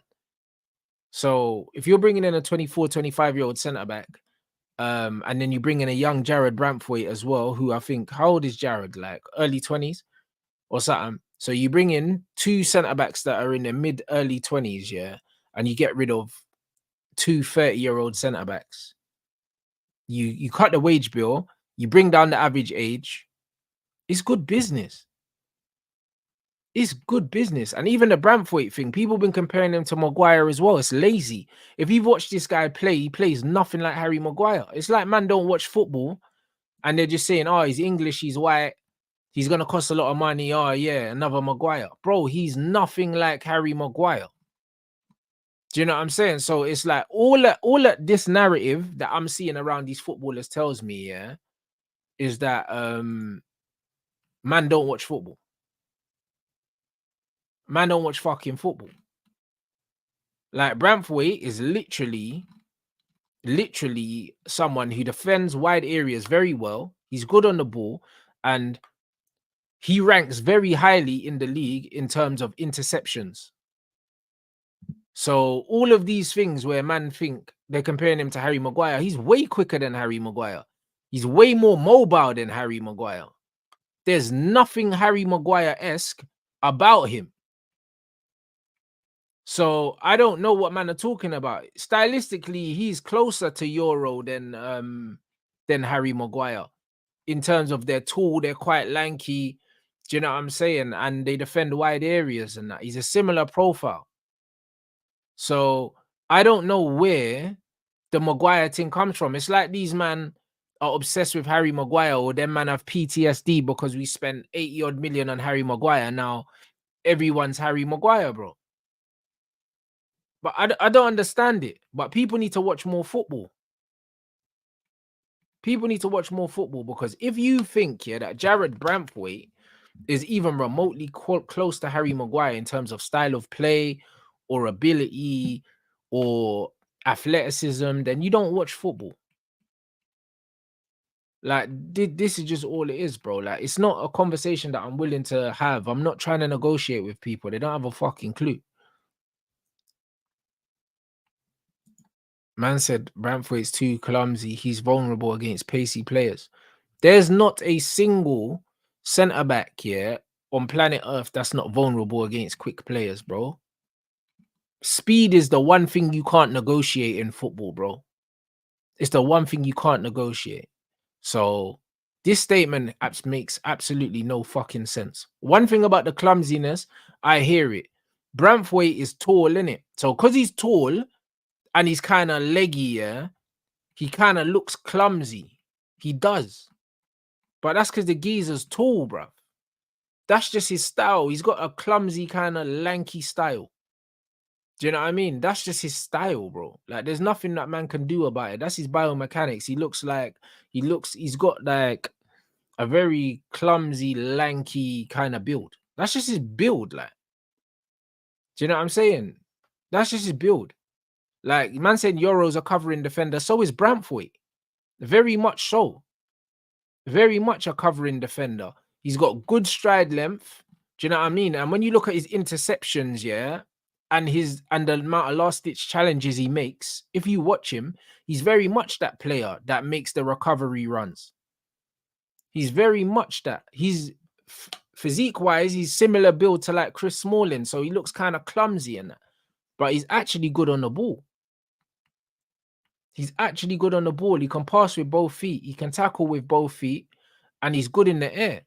So if you're bringing in a 24, 25-year-old centre back, and then you bring in a young Jared Branthwaite as well, who I think, how old is Jared? Like early 20s or something. So you bring in 2 centre backs that are in their mid-early 20s, yeah, and you get rid of 2 30-year-old centre backs. You cut the wage bill, you bring down the average age. It's good business. It's good business. And even the Branthwaite thing, people have been comparing him to Maguire as well. It's lazy. If you've watched this guy play, he plays nothing like Harry Maguire. It's like man don't watch football and they're just saying, oh, he's English, he's white, he's going to cost a lot of money. Oh, yeah, another Maguire. Bro, he's nothing like Harry Maguire. Do you know what I'm saying? So it's like all that this narrative that I'm seeing around these footballers tells me, yeah, is that man don't watch football. Man don't watch fucking football. Like Branthwaite is literally someone who defends wide areas very well. He's good on the ball, and he ranks very highly in the league in terms of interceptions. So all of these things where man think they're comparing him to Harry Maguire, he's way quicker than Harry Maguire. He's way more mobile than Harry Maguire. There's nothing Harry Maguire-esque about him. So I don't know what man are talking about. Stylistically, he's closer to Euro than Harry Maguire. In terms of they're tall, they're quite lanky. Do you know what I'm saying? And they defend wide areas and that. He's a similar profile. So I don't know where the Maguire thing comes from. It's like these man are obsessed with Harry Maguire, or them man have PTSD because we spent 80 odd million on Harry Maguire. Now everyone's Harry Maguire, bro. But I don't understand it. But people need to watch more football. People need to watch more football, because if you think, yeah, that Jared Branthwaite is even remotely close to Harry Maguire in terms of style of play or ability or athleticism, then you don't watch football. Like, this is just all it is, bro. Like, it's not a conversation that I'm willing to have. I'm not trying to negotiate with people. They don't have a fucking clue. Man said Branthwaite's too clumsy. He's vulnerable against pacey players. There's not a single centre back here on planet Earth that's not vulnerable against quick players, bro. Speed is the one thing you can't negotiate in football, bro. It's the one thing you can't negotiate. So this statement makes absolutely no fucking sense. One thing about the clumsiness, I hear it. Branthwaite is tall, innit? So because he's tall and he's kind of leggy, yeah, he kind of looks clumsy. He does. But that's because the geezer's tall, bruv. That's just his style. He's got a clumsy kind of lanky style. Do you know what I mean? That's just his style, bro. Like, there's nothing that man can do about it. That's his biomechanics. He's got like a very clumsy, lanky kind of build. That's just his build, like. Do you know what I'm saying? That's just his build. Like, man said Euro's a covering defender. So is Branthwaite. Very much so. Very much a covering defender. He's got good stride length. Do you know what I mean? And when you look at his interceptions, yeah, and the amount of last-ditch challenges he makes, if you watch him, he's very much that player that makes the recovery runs. He's very much that. He's physique-wise, he's similar build to like Chris Smalling, so he looks kind of clumsy in that. But he's actually good on the ball. He's actually good on the ball. He can pass with both feet. He can tackle with both feet, and he's good in the air.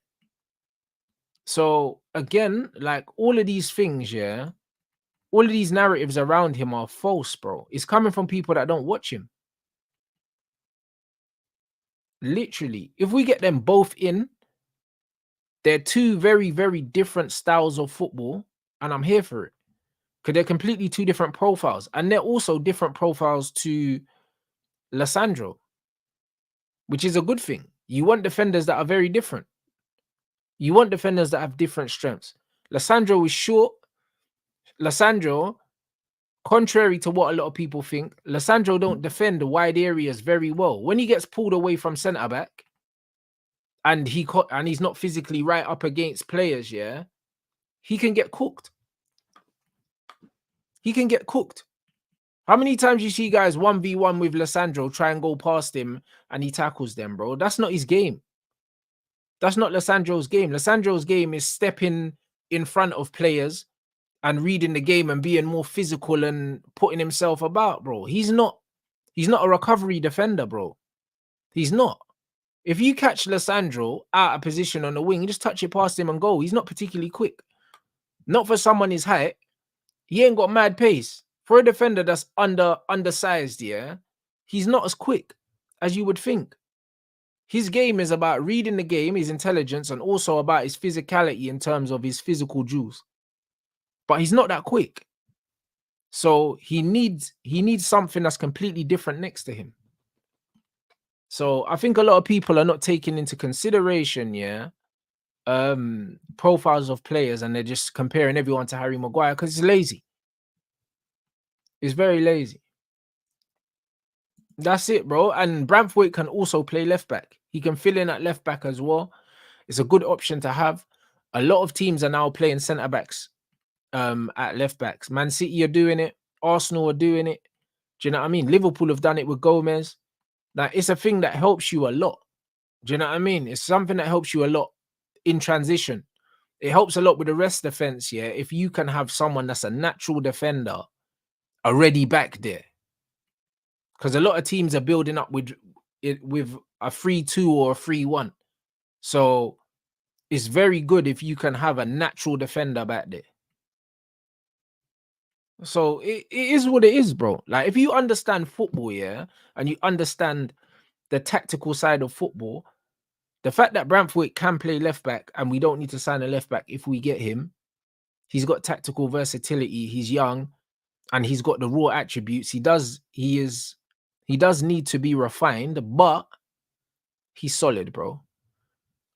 So again, like, all of these things, yeah, all of these narratives around him are false, bro. It's coming from people that don't watch him. Literally, if we get them both in, they're two very, very different styles of football, and I'm here for it. Because they're completely two different profiles. And they're also different profiles to Lissandro, which is a good thing. You want defenders that are very different. You want defenders that have different strengths. Lissandro is short. Lissandro, contrary to what a lot of people think, Lissandro don't defend the wide areas very well. When he gets pulled away from centre back and he's not physically right up against players, yeah, he can get cooked. He can get cooked. How many times you see guys 1v1 with Lissandro try and go past him and he tackles them, bro? That's not his game. That's not Lissandro's game. Lissandro's game is stepping in front of players and reading the game and being more physical and putting himself about, bro. He's not a recovery defender, bro. He's not. If you catch Lissandro out of position on the wing, you just touch it past him and go. He's not particularly quick. Not for someone his height. He ain't got mad pace. For a defender that's undersized, yeah, he's not as quick as you would think. His game is about reading the game, his intelligence, and also about his physicality in terms of his physical juice. But he's not that quick. So he needs something that's completely different next to him. So I think a lot of people are not taking into consideration, yeah, profiles of players, and they're just comparing everyone to Harry Maguire because it's lazy. It's very lazy. That's it, bro. And Branthwaite can also play left back. He can fill in at left back as well. It's a good option to have. A lot of teams are now playing centre backs at left backs. Man City are doing it. Arsenal are doing it. Do you know what I mean? Liverpool have done it with Gomez. Like, it's a thing that helps you a lot. Do you know what I mean? It's something that helps you a lot in transition. It helps a lot with the rest defense, yeah, if you can have someone that's a natural defender already back there. Because a lot of teams are building up with a 3-2 or a 3-1. So it's very good if you can have a natural defender back there. So it is what it is, bro. Like, if you understand football, yeah, and you understand the tactical side of football, the fact that Branthwaite can play left back and we don't need to sign a left back if we get him, he's got tactical versatility, he's young, and he's got the raw attributes. He does need to be refined, but he's solid, bro.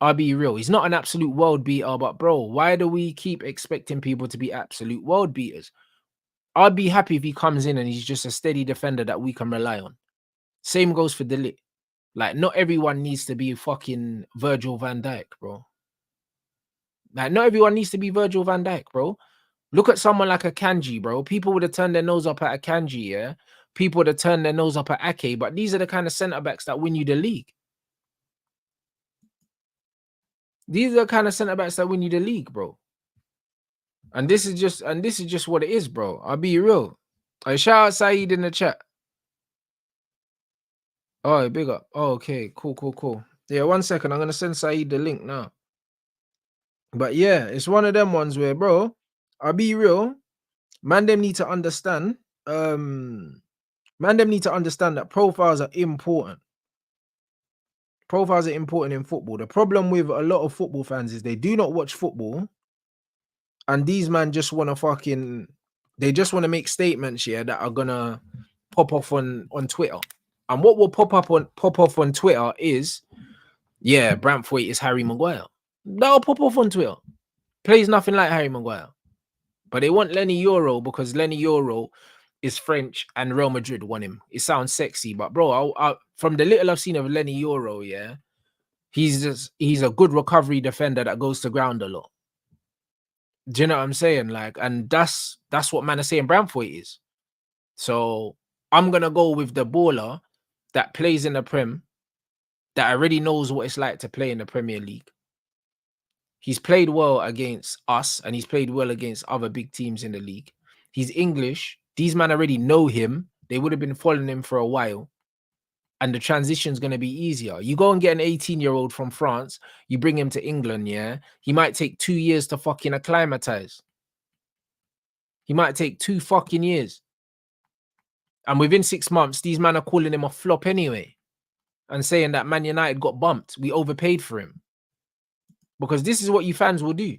I'll be real. He's not an absolute world beater, but bro, why do we keep expecting people to be absolute world beaters? I'd be happy if he comes in and he's just a steady defender that we can rely on. Same goes for Ligt. Like, not everyone needs to be fucking Virgil van Dijk, bro. Like, not everyone needs to be Virgil van Dijk, bro. Look at someone like a Kanji, bro. People would have turned their nose up at a Kanji, yeah? People would have turned their nose up at Ake, but these are the kind of centre-backs that win you the league. These are the kind of centre-backs that win you the league, bro. And this is just what it is, bro. I'll be real. I shout out Saeed in the chat. Oh, big up. Oh, okay, cool. Yeah, 1 second. I'm gonna send Saeed the link now. But yeah, it's one of them ones where, bro, I'll be real. Man, them need to understand. Man, them need to understand that profiles are important. Profiles are important in football. The problem with a lot of football fans is they do not watch football, and these man just want to they just want to make statements here that are gonna pop off on Twitter. And what will pop off on Twitter is, yeah, Branthwaite is Harry Maguire. That'll pop off on Twitter. Plays nothing like Harry Maguire. But they want Lenny Euro because Lenny Euro is French and Real Madrid want him. It sounds sexy, but bro, from the little I've seen of Lenny Euro, yeah, he's a good recovery defender that goes to ground a lot. Do you know what I'm saying? Like, and that's what man are saying Branthwaite is. So I'm gonna go with the baller that plays in the Prem, that already knows what it's like to play in the Premier League. He's played well against us, and he's played well against other big teams in the league. He's English. These men already know him. They would have been following him for a while. And the transition's going to be easier. You go and get an 18-year-old from France, you bring him to England, yeah? He might take 2 years to fucking acclimatize. He might take 2 fucking years. And within 6 months, these men are calling him a flop anyway. And saying that Man United got bumped. We overpaid for him. Because this is what you fans will do.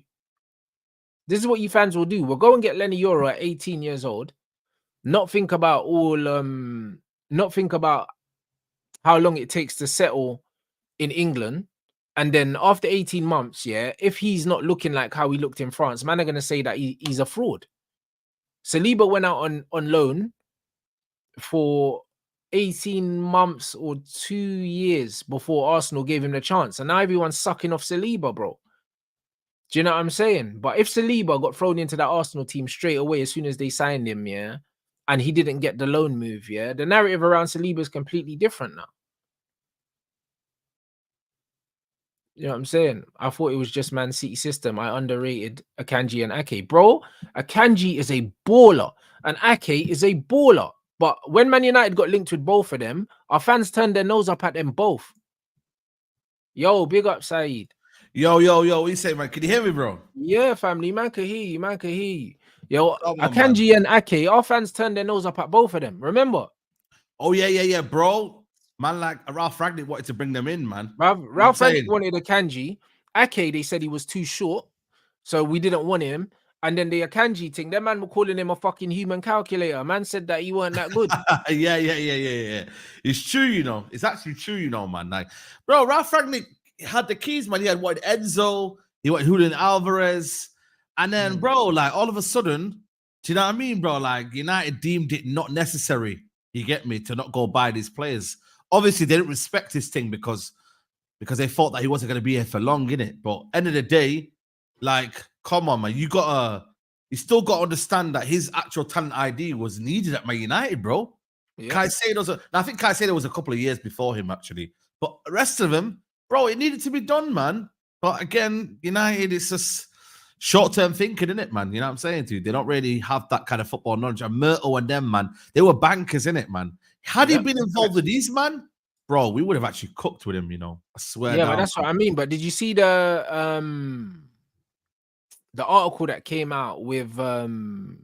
This is what you fans will do. We'll go and get Lenny Euro at 18 years old. Not think about how long it takes to settle in England. And then after 18 months, yeah, if he's not looking like how he looked in France, man are going to say that he's a fraud. Saliba went out on loan for 18 months or 2 years before Arsenal gave him the chance. And now everyone's sucking off Saliba, bro. Do you know what I'm saying? But if Saliba got thrown into that Arsenal team straight away as soon as they signed him, yeah, and he didn't get the loan move, yeah, the narrative around Saliba is completely different now. You know what I'm saying? I thought it was just Man City system. I underrated Akanji and Ake. Bro, Akanji is a baller and Ake is a baller. But when Man United got linked with both of them, our fans turned their nose up at them both. Yo, big up, Saeed. Yo, what you say, man? Can you hear me, bro? Yeah, family, man can hear you, Yo, Akanji and Ake, our fans turned their nose up at both of them. Remember? Oh, yeah, bro. Man, like Ralph Ragnick wanted to bring them in, man. Ralph Ragnick wanted Akanji. Ake, they said he was too short, so we didn't want him. And then the Akanji thing, that man were calling him a fucking human calculator. Man said that he weren't that good. Yeah. It's true, you know. It's actually true, you know, man. Like, bro, Ralph Ragnick had the keys, man. He had what, Enzo, he wanted Julian Alvarez. And then, bro, like all of a sudden, do you know what I mean, bro? Like United deemed it not necessary, you get me, to not go buy these players. Obviously, they didn't respect his thing because they thought that he wasn't going to be here for long, innit? But end of the day, like, come on, man. You still got to understand that his actual talent ID was needed at Man United, bro. Yeah. I think Caicedo was a couple of years before him, actually. But the rest of them, bro, it needed to be done, man. But again, United, it's just short-term thinking, isn't it, man? You know what I'm saying to you? They don't really have that kind of football knowledge. And Myrtle and them, man, they were bankers, innit, man? Had he been involved with these, man, bro, we would have actually cooked with him, you know. I swear. Yeah, but that's what I mean. But did you see the article that came out with the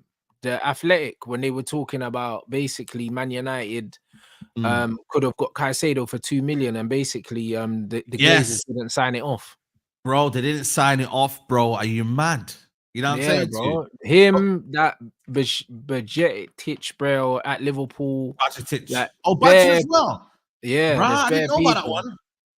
Athletic when they were talking about basically Man United could have got Caicedo for 2 million, and basically the Glazers didn't sign it off. Bro, they didn't sign it off, bro. Are you mad? You know what I'm saying, bro? That Bajetic, bro, at Liverpool. Bajetic. Like, Bajetic as well. Yeah, right. I didn't know about that one.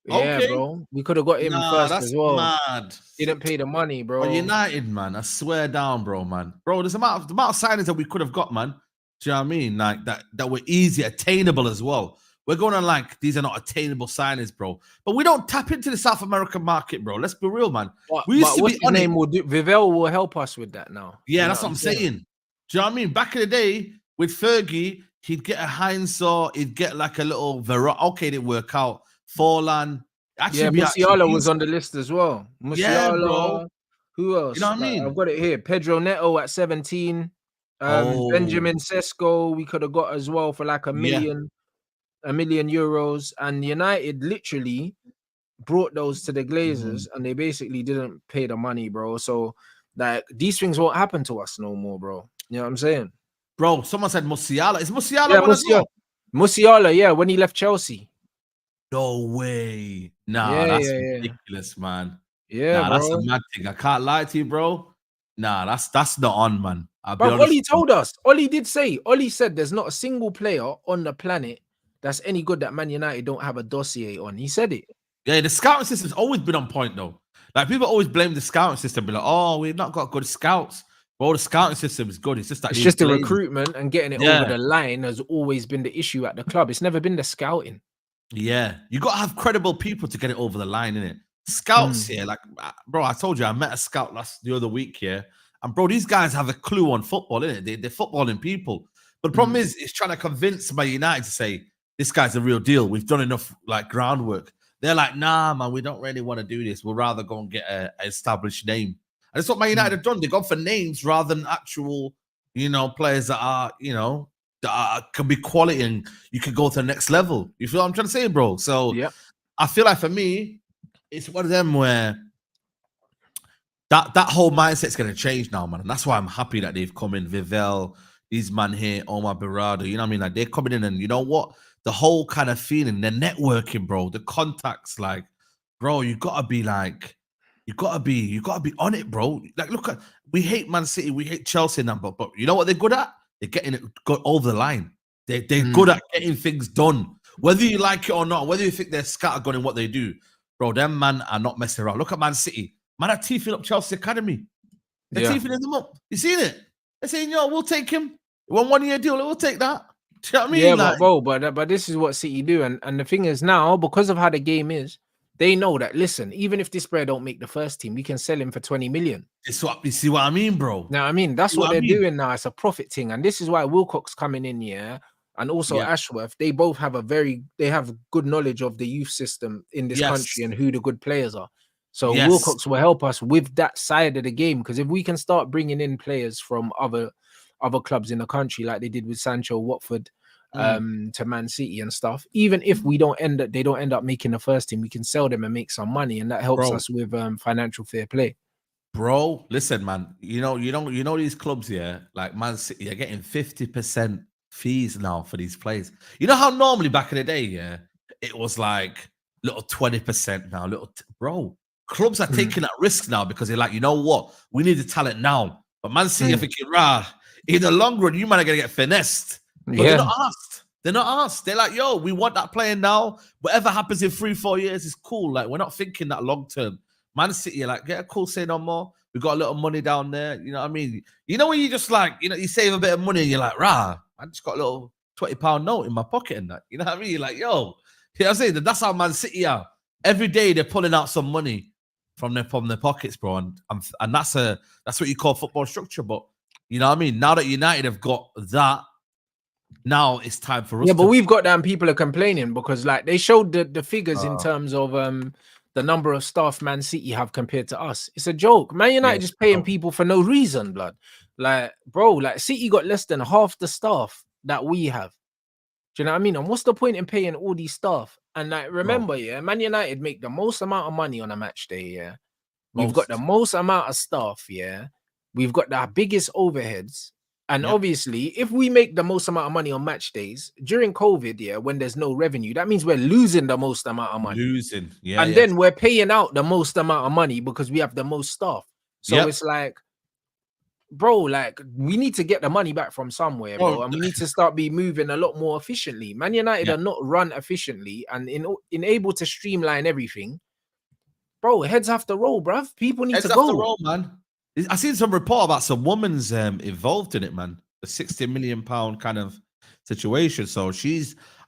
Yeah, Okay. bro. We could have got him Nah, first that's as well. mad. Didn't pay the money, bro. But United, man, I swear down, bro, man. Bro, there's the amount of signings that we could have got, man. Do you know what I mean? Like that were easy, attainable as well. We're going on like these are not attainable signings, bro. But we don't tap into the South American market, bro. Let's be real, man. We used to what's be his on name it. will do. Vivel will help us with that now. Yeah, You know that's what I'm saying. Do you know what I mean? Back in the day with Fergie, he'd get a Heinz, he'd get like a little Okay, it didn't work out. Forlan. Yeah, Be actually Musiala was decent. on the list as well. Yeah, Musiala. bro. Who else? You know what I Like, mean? I've got it here. Pedro Neto at 17. Oh. Benjamin Sesko, we could have got as well for like a million euros. And United literally brought those to the Glazers and they basically didn't pay the money, bro. So like these things won't happen to us no more, bro. You know what I'm saying? Bro, someone said Musiala. Is Musiala one as well? Musiala, yeah, when he left Chelsea. No way. Nah, Yeah, that's yeah, ridiculous, man. Yeah, Nah, bro. that's a mad thing. I can't lie to you, bro. Nah, that's not on, man. But Ollie told us. Ollie did say. Ollie said there's not a single player on the planet that's any good that Man United don't have a dossier on. He said it. Yeah, the scouting system's always been on point, though. Like, people always blame the scouting system, be like, oh, we've not got good scouts. Well, the scouting system is good. It's just that the recruitment and getting it over the line has always been the issue at the club. It's never been the scouting. Yeah, you got to have credible people to get it over the line, innit? Scouts here, like, bro, I told you, I met a scout the other week here. And, bro, these guys have a clue on football, innit? They're footballing people. But the problem is, it's trying to convince Man United to say, this guy's a real deal. We've done enough, like, groundwork. They're like, nah, man, we don't really want to do this. We'll rather go and get an established name. And that's what Man United have done. They've gone for names rather than actual, players that are, can be quality and you can go to the next level. You feel what I'm trying to say, bro? So I feel like for me, it's one of them where that whole mindset's going to change now, man. And that's why I'm happy that they've come in. Vivel, these man here, Omar Berrado, you know what I mean? Like, they're coming in and you know what? The whole kind of feeling, the networking, bro, the contacts, like, bro, you gotta be on it, bro. Like, look, we hate Man City, we hate Chelsea number, but you know what they're good at? They're getting it over the line. They're good at getting things done. Whether you like it or not, whether you think they're scattergun in what they do, bro, them man are not messing around. Look at Man City. Man are teething up Chelsea Academy. They're teething them up. You seen it? They're saying, yo, we'll take him. 1 year deal, we'll take that. Do you know what I mean? Yeah, like, but this is what City do. And the thing is now, because of how the game is, they know that, listen, even if this player don't make the first team, we can sell him for 20 million. You see what I mean, bro? Now, I mean, that's what they're doing now. It's a profit thing. And this is why Wilcox coming in, and also Ashworth, they both have good knowledge of the youth system in this country and who the good players are. So Wilcox will help us with that side of the game. Because if we can start bringing in players from other clubs in the country, like they did with Sancho, Watford, to Man City and stuff, even if they don't end up making the first team, we can sell them and make some money, and that helps us with financial fair play. Bro, listen, man. You know these clubs here, like Man City, are getting 50% fees now for these players. You know how normally back in the day, it was like little 20% now, bro. Clubs are taking that risk now because they're like, you know what, we need the talent now. But Man City are thinking, in the long run, you might are gonna get finessed. But they're not asked. They're not asked. They're like, yo, we want that player now. Whatever happens in 3-4 years is cool. Like, we're not thinking that long term. Man City are like, get a cool, say no more. We got a little money down there. You know what I mean? You know when you just like, you save a bit of money and you're like, I just got a little £20 note in my pocket and that. You know what I mean? You're like, yo, you know what I'm saying? That's how Man City are. Every day they're pulling out some money from their pockets, bro. And that's what you call football structure. But you know what I mean? Now that United have got that, now it's time for us. Yeah, but we've got that and people are complaining because like they showed the figures in terms of the number of staff Man City have compared to us. It's a joke. Man United just paying people for no reason, blood. Like, bro, like City got less than half the staff that we have. Do you know what I mean? And what's the point in paying all these staff? And like, remember, Man United make the most amount of money on a match day, We've got the most amount of staff, We've got the biggest overheads. And obviously, if we make the most amount of money on match days during COVID, when there's no revenue, that means we're losing the most amount of money. And then we're paying out the most amount of money because we have the most staff. So it's like, bro, like we need to get the money back from somewhere, bro, and we need to start moving a lot more efficiently. Man United are not run efficiently, and in able to streamline everything, bro. Heads have to roll, bruv. People need to go. Roll, man. I seen some report about some woman's involved in it, man. A £60 million kind of situation. So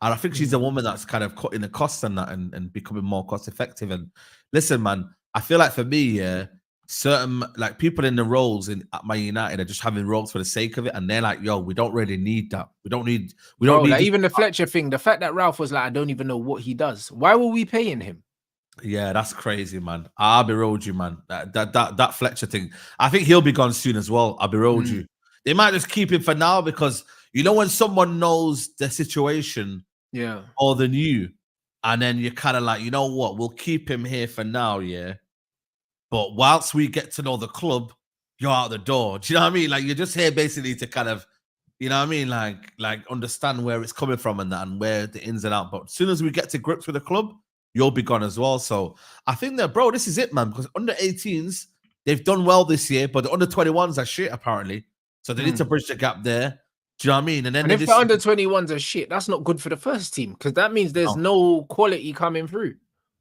I think she's a woman that's kind of cutting the costs and that and becoming more cost effective. And listen, man, I feel like for me, certain like people in the roles at Man United are just having roles for the sake of it, and they're like, yo, we don't really need that. We don't need like even the Fletcher thing. The fact that Ralph was like, I don't even know what he does. Why were we paying him? Yeah, that's crazy, man. I'll be rolled you, man. That Fletcher thing. I think he'll be gone soon as well. I'll be rolled you. They might just keep him for now because you know when someone knows the situation, or the new, and then you're kind of like, you know what, we'll keep him here for now, yeah. But whilst we get to know the club, you're out the door. Do you know what I mean? Like you're just here basically to kind of, you know what I mean, like understand where it's coming from and that, and where the ins and outs. But as soon as we get to grips with the club, you'll be gone as well. So I think that, bro, this is it, man. Because under 18s, they've done well this year, but the under 21s are shit apparently. So they need to bridge the gap there. Do you know what I mean? And then if the under 21s are shit, that's not good for the first team because that means there's no quality coming through.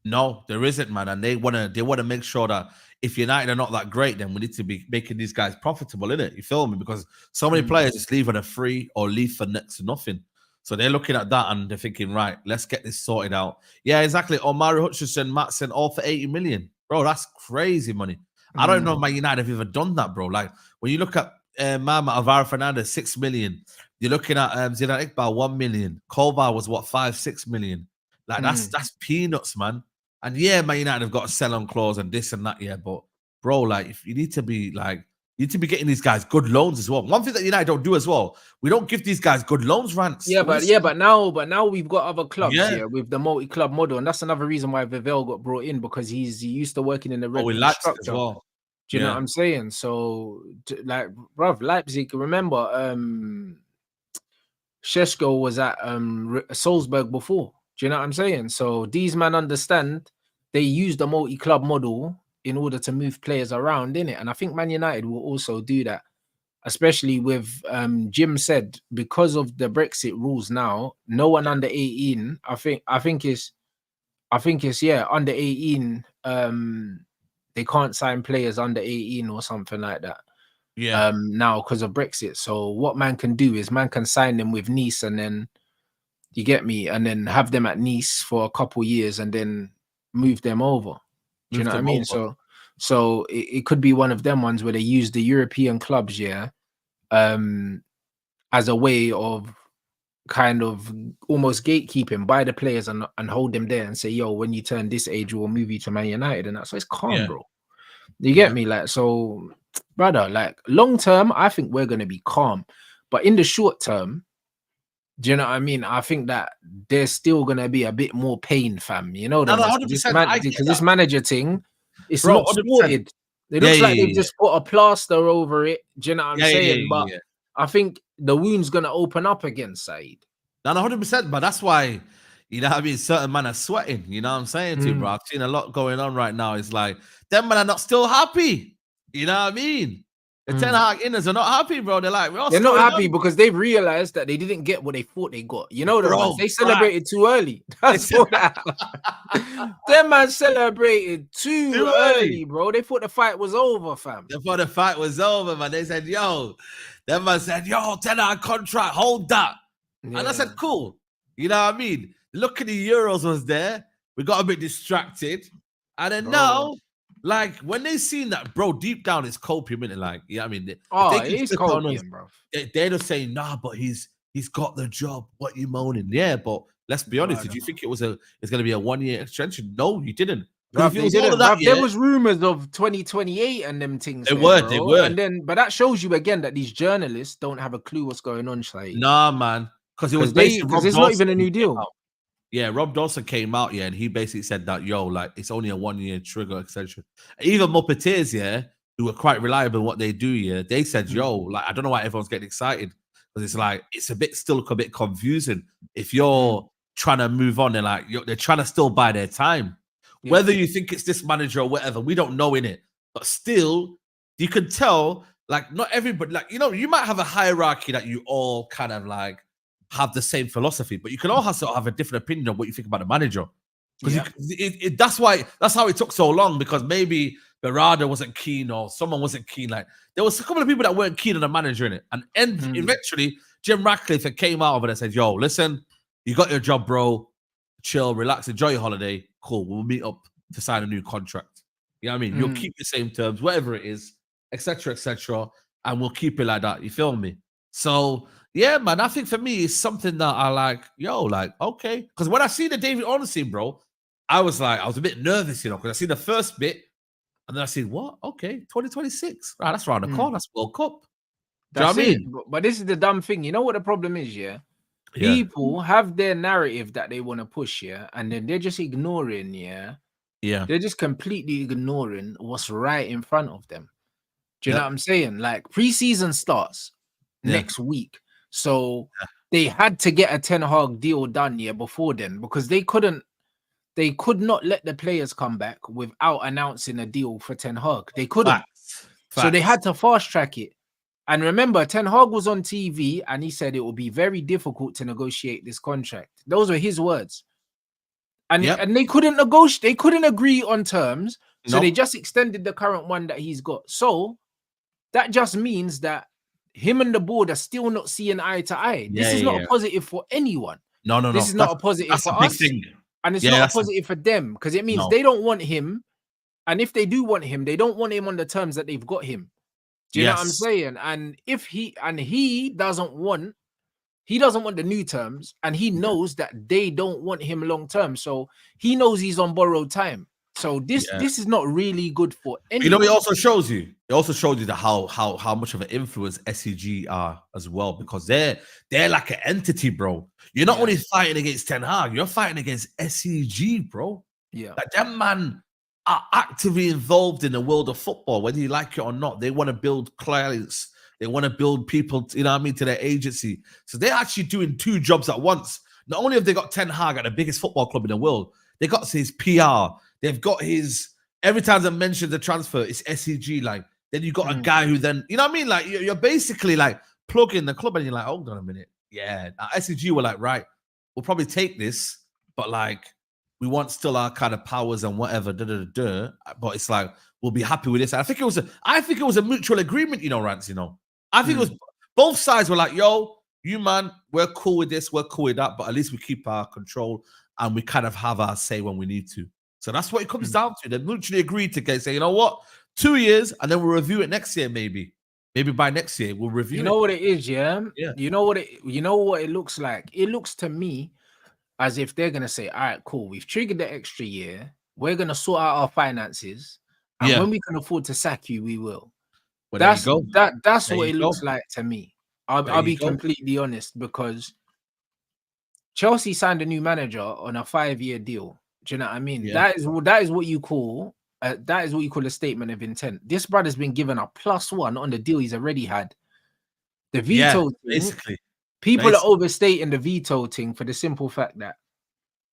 No, there isn't, man. And they want to make sure that if United are not that great, then we need to be making these guys profitable, innit? You feel me? Because so many players just leave on a free or leave for next to nothing. So they're looking at that and they're thinking, right, let's get this sorted out. Yeah, exactly. Omari Hutchinson, Matson, all for 80 million. Bro, that's crazy money. I don't know if Man United have ever done that, bro. Like, when you look at Mama Alvaro Fernandez, 6 million. You're looking at Zidane Iqbal, 1 million. Kolbar was, 5-6 million. Like, that's peanuts, man. And yeah, Man United have got a sell-on clause and this and that, yeah. But, bro, like, if you need to be, like, you need to be getting these guys good loans as well. One thing that United don't do as well, we don't give these guys good loans, Rants. But now we've got other clubs here with the multi-club model, and that's another reason why Vivell got brought in because he used to working in the red structure. As well. Do you know what I'm saying? So, like, bruv, Leipzig. Remember, Šeško was at Salzburg before. Do you know what I'm saying? So these men understand they use the multi-club model in order to move players around in it, and I think Man United will also do that, especially with Jim said because of the Brexit rules now, no one under 18. I think it's under 18. They can't sign players under 18 or something like that. Yeah. Now because of Brexit. So what man can do is man can sign them with Nice, and then you get me, and then have them at Nice for a couple years, and then move them over. Do you know what I mean? So it could be one of them ones where they use the European clubs, as a way of kind of almost gatekeeping, buy the players and hold them there and say, yo, when you turn this age, we'll move you to Man United. And that's so it's calm, bro. You get me? Like, so, brother, like long term, I think we're gonna be calm. But in the short term, do you know what I mean? I think that there's still gonna be a bit more pain, fam. You know, because this manager thing, it's not sorted. It looks like they've just put a plaster over it. Do you know what I'm saying? But I think the wound's gonna open up again, Saeed. No, 100%. But that's why, you know what I mean, certain men are sweating. You know what I'm saying to you, bro? I've seen a lot going on right now. It's like them men are not still happy. You know what I mean? The Ten Hag inners are not happy, bro. They're like, they're not happy because they've realized that they didn't get what they thought they got. You know, they celebrated too early. That's all that. Them man celebrated too early, bro. They thought the fight was over, fam. They thought the fight was over, man. They said, yo, them man said, yo, Ten Hag contract, hold that. And I said, cool. You know what I mean? Look at the Euros was there. We got a bit distracted. And then now, like, when they seen that, bro, deep down it's copium, innit? Like, yeah, I mean, it's copium, bro. They're just saying, nah, but he's got the job. What you moaning? Yeah, but let's be honest. Did you think it's going to be a 1-year extension? No, you didn't. Bruv, there was rumors of 2028 and them things. They were. And then, but that shows you again that these journalists don't have a clue what's going on, Shai. Nah, man, because it's not even a new deal. Yeah, Rob Dawson came out, and he basically said that, yo, like, it's only a 1-year trigger extension. Even Muppeteers, who are quite reliable in what they do, they said, yo, like, I don't know why everyone's getting excited, because it's like, it's still a bit confusing. If you're trying to move on, they're trying to still buy their time. Whether you think it's this manager or whatever, we don't know, innit? But still, you can tell, like not everybody, like, you know, you might have a hierarchy that you all kind of like have the same philosophy, but you can all have a different opinion of what you think about the manager. Because that's how it took so long, because maybe Berardi wasn't keen or someone wasn't keen. Like there was a couple of people that weren't keen on the manager in it, and eventually Jim Ratcliffe came out of it and said, "Yo, listen, you got your job, bro. Chill, relax, enjoy your holiday. Cool, we'll meet up to sign a new contract. You know what I mean? You'll keep the same terms, whatever it is, etc., and we'll keep it like that. You feel me? So." Yeah, man, I think for me, it's something that I like, okay. Because when I see the David Ornstein, bro, I was a bit nervous, you know, because I see the first bit, and then I see, what? Okay, 2026. Right, that's around the corner. That's World Cup. Do you know what I mean? But this is the dumb thing. You know what the problem is, yeah? People have their narrative that they want to push, yeah? And then they're just ignoring, yeah? They're just completely ignoring what's right in front of them. Do you know what I'm saying? Like, preseason starts next week. So they had to get a Ten Hag deal done before then, because they could not let the players come back without announcing a deal for Ten Hag. They couldn't. Facts. So they had to fast track it. And remember, Ten Hag was on TV and he said it will be very difficult to negotiate this contract. Those were his words. And they couldn't negotiate, they couldn't agree on terms. So they just extended the current one that he's got. So that just means that him and the board are still not seeing eye to eye. This is not a positive for anyone. No. This is not a positive for us. And it's not a positive for them, because it means they don't want him. And if they do want him, they don't want him on the terms that they've got him. Do you know what I'm saying? And if he doesn't want the new terms, and he knows that they don't want him long term. So he knows he's on borrowed time. So this is not really good for anyone. You know, it also shows you that how much of an influence SEG are as well, because they're like an entity, bro. You're not only fighting against Ten Hag, you're fighting against SEG, bro. Yeah, like them man are actively involved in the world of football, whether you like it or not. They want to build clients, they want to build people, you know what I mean, to their agency. So they're actually doing two jobs at once. Not only have they got Ten Hag at the biggest football club in the world, they got his PR. They've got his, every time they mention the transfer, it's SEG. Like, then you got a guy who then, you know what I mean? Like, you're basically like plugging the club, and you're like, hold on a minute. Yeah, SEG were like, right, we'll probably take this, but like, we want still our kind of powers and whatever, but it's like, we'll be happy with this. And I think it was a mutual agreement, you know, Rants, you know. I think it was, both sides were like, yo, you man, we're cool with this, we're cool with that, but at least we keep our control and we kind of have our say when we need to. So that's what it comes down to. They mutually agreed to say, you know what, 2 years, and then we'll review it next year, maybe. Maybe by next year we'll review. You know what it is, yeah. You know what it looks like. It looks to me as if they're gonna say, all right, cool, we've triggered the extra year. We're gonna sort out our finances, and when we can afford to sack you, we will. Well, that's what it looks like to me. I'll be completely honest, because Chelsea signed a new manager on a 5-year deal. Do you know what I mean? Yeah. That is what you call a statement of intent. This brother's been given a +1 on the deal he's already had. The veto thing, basically. People are overstating the veto thing for the simple fact that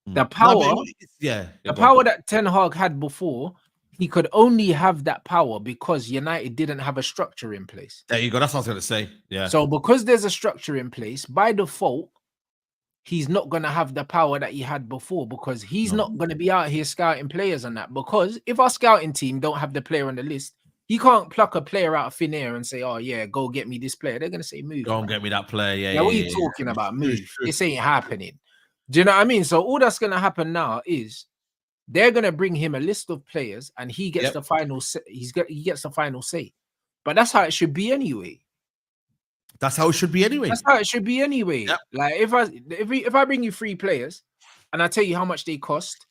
the power, the power that Ten Hag had before, he could only have that power because United didn't have a structure in place. There you go. That's what I was going to say. Yeah. So because there's a structure in place, by default, he's not going to have the power that he had before, because he's not going to be out here scouting players on that. Because if our scouting team don't have the player on the list, he can't pluck a player out of thin air and say, oh, yeah, go get me this player. They're going to say, move. Go and get me that player. Yeah. What are you talking about? Move. This ain't happening. Do you know what I mean? So all that's going to happen now is they're going to bring him a list of players, and he gets the final say. He gets the final say. But that's how it should be anyway. That's how it should be anyway. That's how it should be anyway. Yep. Like if I bring you 3 players and I tell you how much they cost,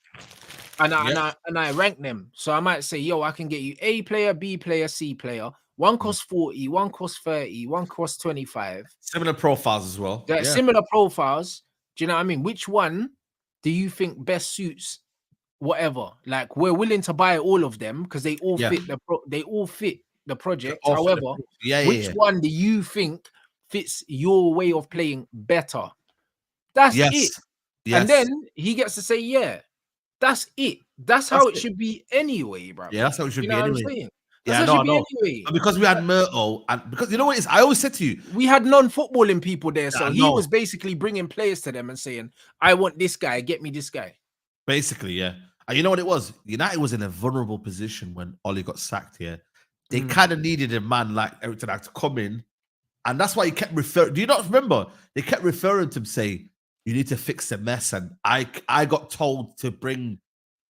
and I rank them, so I might say, yo, I can get you A player, B player, C player. One costs 40, one costs 30, one costs 25. Similar profiles as well. Yeah. Similar profiles. Do you know what I mean? Which one do you think best suits whatever? Like, we're willing to buy all of them because they all fit the project. However, which one do you think fits your way of playing better? That's it. Yes. And then he gets to say, that's it. That's how it should be anyway, bro. Yeah, that's how it should be anyway. Yeah, That's no, how I it should know. be anyway. And because we had Myrtle, and because you know what it is, I always said to you, We had non-footballing people there, so I he know. was basically bringing players to them and saying, "I want this guy, get me this guy." basically, yeah. And you know what it was? United was in a vulnerable position when Ollie got sacked here. They kind of needed a man like Eric Ten Hag to come in. And that's why he kept referring. Do you not remember? They kept referring to him, say, you need to fix the mess. And I got told to bring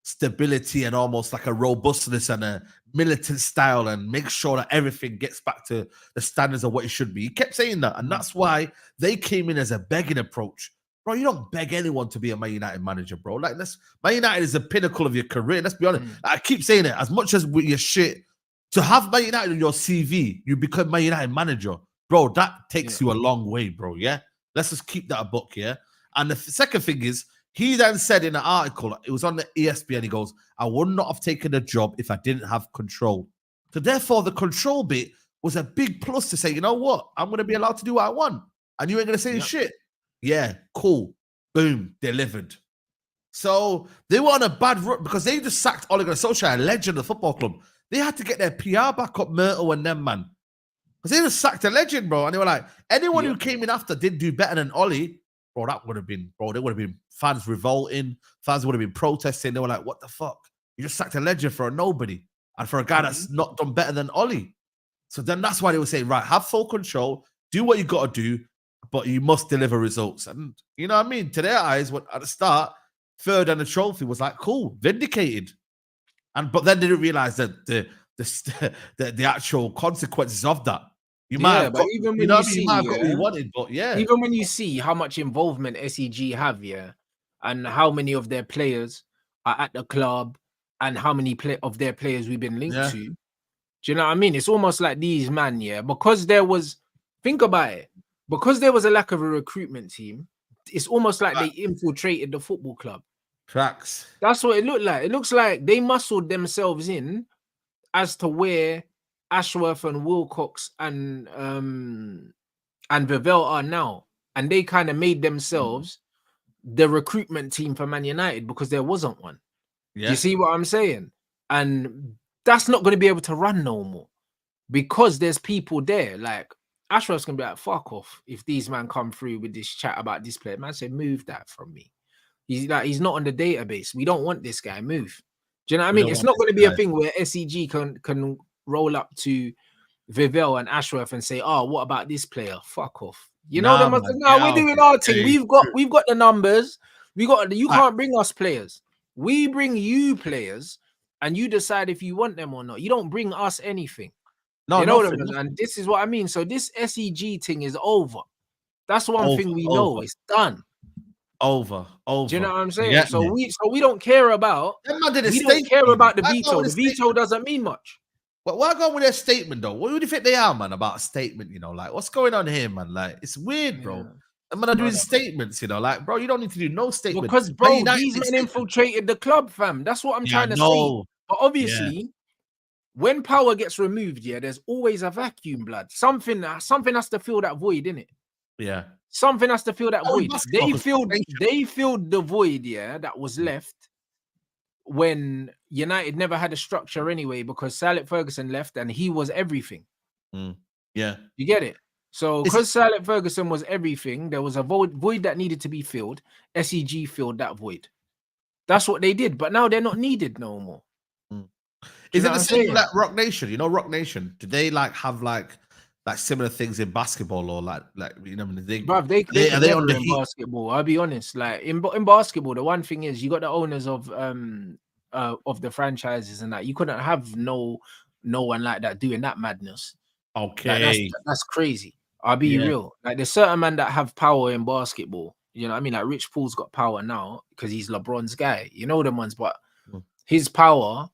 stability and almost like a robustness and a militant style and make sure that everything gets back to the standards of what it should be. He kept saying that. And that's why they came in as a begging approach. Bro, you don't beg anyone to be a Man United manager, bro. Like, Man United is the pinnacle of your career. Let's be honest. I keep saying it. As much as with your shit, to have Man United on your CV, you become Man United manager. Bro, that takes you a long way, bro, yeah? Let's just keep that a book, yeah? And the second thing is, he then said in an article, it was on the ESPN, he goes, I would not have taken the job if I didn't have control. So therefore, the control bit was a big plus to say, you know what? I'm going to be allowed to do what I want. And you ain't going to say shit. Yeah, cool. Boom, delivered. So they were on a bad run because they just sacked Ole Gunnar Solskjaer, a legend of the football club. They had to get their PR back up, Myrtle and them, man. Because they just sacked a legend, bro. And they were like, anyone who came in after did do better than Ollie, bro, that would have been, bro, there would have been fans revolting. Fans would have been protesting. They were like, what the fuck? You just sacked a legend for a nobody. And for a guy that's not done better than Ollie. So then that's why they were saying, right, have full control, do what you got to do, but you must deliver results. And you know what I mean? To their eyes, at the start, third and the trophy was like, cool, vindicated. But then they didn't realize that the actual consequences of that. You might have got, even when you know you what I mean? see, You might have got what you wanted, but yeah. Even when you see how much involvement SEG have, and how many of their players are at the club and how many of their players we've been linked to. Do you know what I mean? It's almost like these man, because there was, think about it, because there was a lack of a recruitment team, it's almost like they infiltrated the football club. Tracks. That's what it looked like. It looks like they muscled themselves in as to where Ashworth and Wilcox and Vivell are now. And they kind of made themselves the recruitment team for Man United because there wasn't one. Yeah. You see what I'm saying? And that's not going to be able to run no more because there's people there. Like Ashworth's going to be like, fuck off if these man come through with this chat about this player. Man said, move that from me. He's not on the database. We don't want this guy. Move. Do you know what I mean? It's not going to be a thing where SEG can roll up to Vivell and Ashworth and say, "Oh, what about this player? Fuck off." You know them. No, we're doing our thing. We've got the numbers. You can't bring us players. We bring you players, and you decide if you want them or not. You don't bring us anything. No, you know them, and this is what I mean. So this SEG thing is over. That's one thing we know. It's done. Over. Do you know what I'm saying? So we don't care about. We don't care about the veto. The veto doesn't mean much. But why go with their statement though? What do you think they are, man? About a statement, you know, like what's going on here, man? Like it's weird, bro. I'm gonna do statements, you know, like bro, you don't need to do no statement because, bro, these men infiltrated the club, fam. That's what I'm trying to say. But obviously, when power gets removed, there's always a vacuum, blood. Something has to fill that void, innit? Yeah. Something has to fill that void. They filled the void, that was left when United never had a structure anyway, because Sir Alex Ferguson left and he was everything. Yeah. You get it? So because Sir Alex Ferguson was everything, there was a void that needed to be filled. SEG filled that void. That's what they did. But now they're not needed no more. Is it the same like Rock Nation? You know, Rock Nation, do they like have like similar things in basketball or like you know they on the basketball? I'll be honest. Like in basketball, the one thing is you got the owners of the franchises and that you couldn't have no one like that doing that madness. Okay, like, that's crazy. I'll be real. Like there's certain men that have power in basketball. You know what I mean? Like Rich Paul's got power now because he's LeBron's guy. You know them ones, but his power,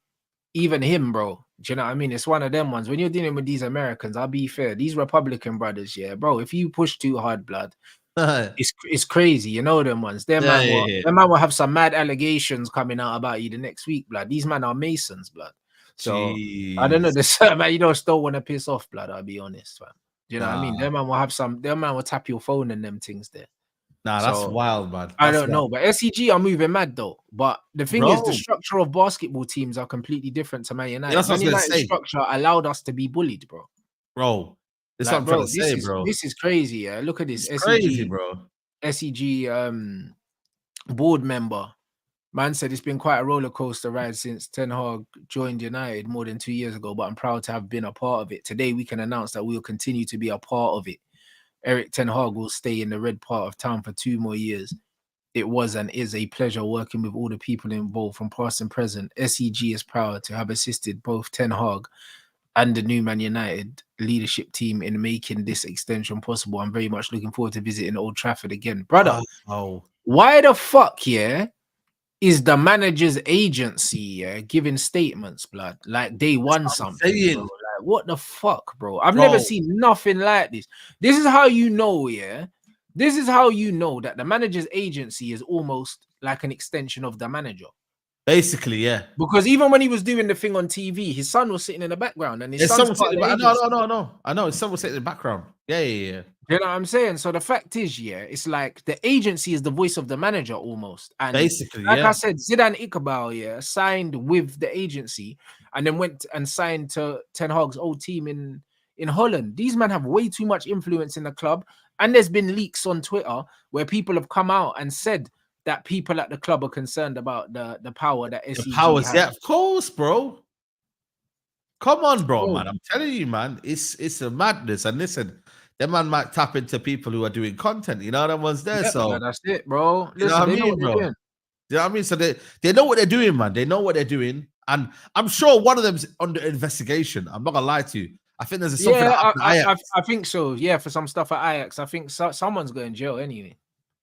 even him, bro. Do you know what I mean? It's one of them ones. When you're dealing with these Americans, I'll be fair. These Republican brothers, bro. If you push too hard, blood, it's crazy. You know them ones. Them man will have some mad allegations coming out about you the next week, blood. These men are Masons, blood. So I don't know. The certain man you don't still want to piss off, blood. I'll be honest, man. Do you know what I mean? Them man will have some. Them man will tap your phone and them things there. Nah, that's So, wild, man. I That's don't wild. know, but SEG are moving mad though. But the thing is, the Bro. structure of basketball teams are completely different to Man United. That's what I was Man gonna United's say. structure allowed us to be bullied, bro. Bro, this is what Like, I'm trying bro, to say, bro. this is crazy. Yeah, look at this It's crazy, bro. SEG board member. Man said it's been quite a roller coaster ride since Ten Hag joined United more than 2 years ago, but I'm proud to have been a part of it. Today, we can announce that we will continue to be a part of it. ERIK Ten Hag will stay in the red part of town for 2 more years. It was and is a pleasure working with all the people involved from past and present. SEG is proud to have assisted both Ten Hag and the new Man United leadership team in making this extension possible. I'm very much looking forward to visiting Old Trafford again. Brother, why the fuck, is the manager's agency giving statements, blood? Like they won something, bro. Like, what the fuck, bro? I've never seen nothing like this. This is how you know, this is how you know that the manager's agency is almost like an extension of the manager. Basically, yeah. Because even when he was doing the thing on TV, his son was sitting in the background, and his son was sitting. I know. His son was sitting in the background. Yeah. You know what I'm saying? So the fact is, it's like the agency is the voice of the manager almost. And basically, like I said, Zidane Iqbal, signed with the agency and then went and signed to Ten Hag's old team in Holland. These men have way too much influence in the club. And there's been leaks on Twitter where people have come out and said that people at the club are concerned about the power that SEG the powers has. Yeah, of course, bro. Come on, bro, man. I'm telling you, man, it's a madness. And listen, that man might tap into people who are doing content. You know what I was there. So that's it, bro. Listen, you know what I mean, bro? You know what I mean? So they know what they're doing, man. They know what they're doing. And I'm sure one of them's under investigation. I'm not gonna lie to you. I think there's something that happened at Ajax. I think so. Yeah, for some stuff at Ajax. I think someone's going to jail anyway.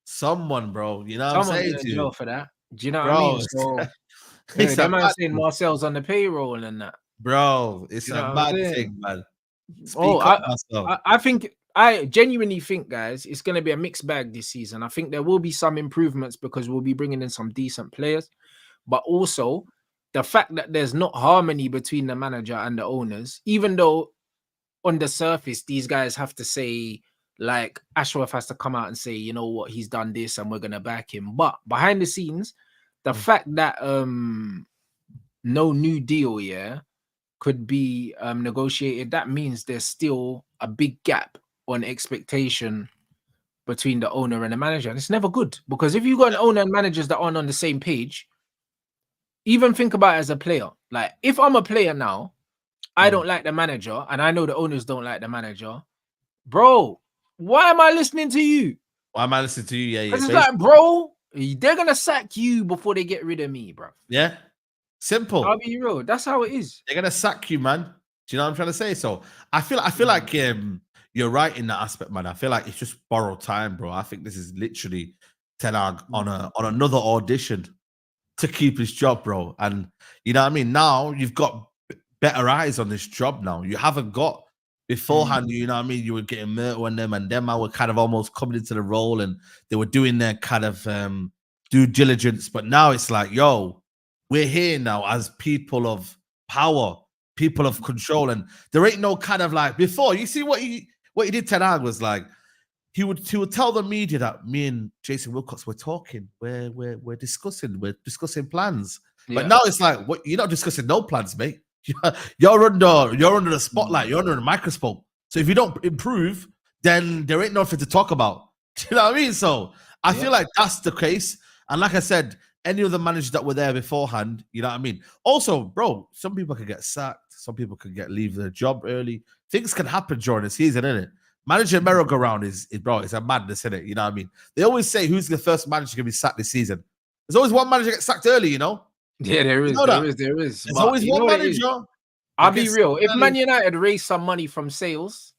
Someone, bro. You know what I'm saying to you? Jail for that. Do you know what I mean? So that man saying Marcel's on the payroll and that. Bro, it's a bad thing, man. I genuinely think, guys, it's going to be a mixed bag this season. I think there will be some improvements because we'll be bringing in some decent players, but also the fact that there's not harmony between the manager and the owners, even though on the surface, these guys have to say, like, Ashworth has to come out and say, you know what, he's done this and we're going to back him. But behind the scenes, the fact that no new deal, could be negotiated, that means there's still a big gap on expectation between the owner and the manager. And it's never good, because if you've got an owner and managers that aren't on the same page, even think about it as a player. Like, if I'm a player now, I don't like the manager, and I know the owners don't like the manager, bro, why am I listening to you? Why am I listening to you? Yeah. It's like, bro, they're gonna sack you before they get rid of me, bro. Yeah. Simple. I'll be real. That's how it is. They're gonna sack you, man. Do you know what I'm trying to say? So I feel like you're right in that aspect, man. I feel like it's just borrowed time, bro. I think this is literally Ten Hag on another audition to keep his job, bro. And you know what I mean? Now you've got better eyes on this job now. You haven't got beforehand, you know what I mean? You were getting Myrtle on them, and them I were kind of almost coming into the role and they were doing their kind of due diligence. But now it's like, yo, we're here now as people of power, people of control, and there ain't no kind of like before. You see what he did. Ten Hag was like, he would tell the media that me and Jason Wilcox were talking, we're discussing plans. Yeah. But now it's like, what, you're not discussing no plans, mate. You're under the spotlight, you're under the microscope. So if you don't improve, then there ain't nothing to talk about. Do you know what I mean? So I feel like that's the case. And like I said, any of the managers that were there beforehand, you know what I mean? Also, bro, some people can get sacked. Some people can leave their job early. Things can happen during the season, innit? Manager merry-go-round is bro, it's a madness, innit? You know what I mean? They always say, who's the first manager going to be sacked this season? There's always one manager gets sacked early, you know? Yeah, there is. There's always one manager. I'll be real. If Man United raise some money from sales,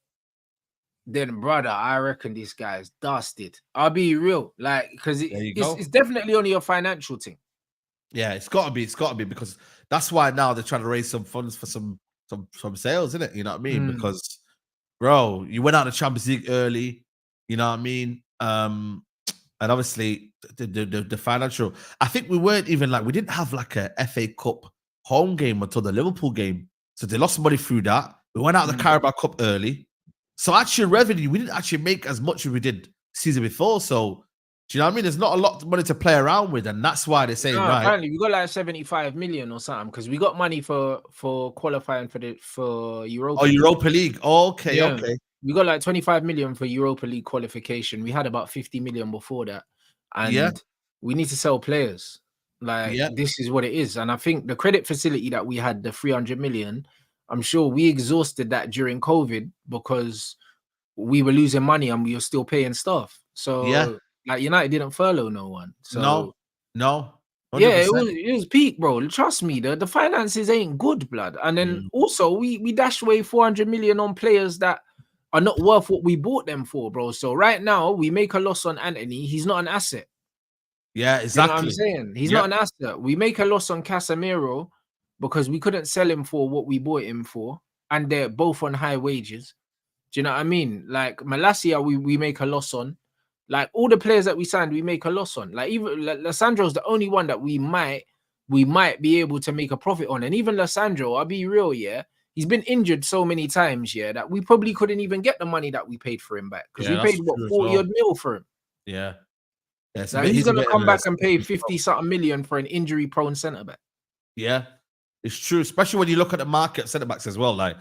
then brother, I reckon this guy's dusted. I'll be real, like, because it's definitely only a financial thing. Yeah, it's got to be because that's why now they're trying to raise some funds for some sales, isn't it? You know what I mean? Because, bro, you went out of the Champions League early. You know what I mean? And obviously the financial. I think we didn't have like a FA Cup home game until the Liverpool game. So they lost money through that. We went out the Carabao Cup early. So actually revenue, we didn't actually make as much as we did season before. So Do you know what I mean? There's not a lot of money to play around with, and that's why they say right. Apparently, we got like 75 million or something because we got money for qualifying for Europa. Oh, Europa League. Okay, Yeah. okay. We got like 25 million for Europa League qualification. We had about 50 million before that, and we need to sell players. Like this is what it is, and I think the credit facility that we had, the 300 million, I'm sure we exhausted that during COVID because we were losing money and we were still paying staff. So like United didn't furlough no one. So no. 100%. Yeah, it was peak, bro. Trust me, the finances ain't good, blood. And then also we dashed away 400 million on players that are not worth what we bought them for, bro. So right now we make a loss on Anthony. He's not an asset. Yeah, exactly. You know what I'm saying? He's not an asset. We make a loss on Casemiro because we couldn't sell him for what we bought him for, and they're both on high wages. Do you know what I mean? Like Malacia, we make a loss on. Like all the players that we signed, we make a loss on. Like even Lissandro's the only one that we might be able to make a profit on. And even Lissandro, I'll be real, he's been injured so many times, that we probably couldn't even get the money that we paid for him back because we paid what 40 odd mil for him. Yeah. Like he's gonna come back and pay 50-something million for an injury-prone centre back. Yeah, it's true, especially when you look at the market centre backs as well. Like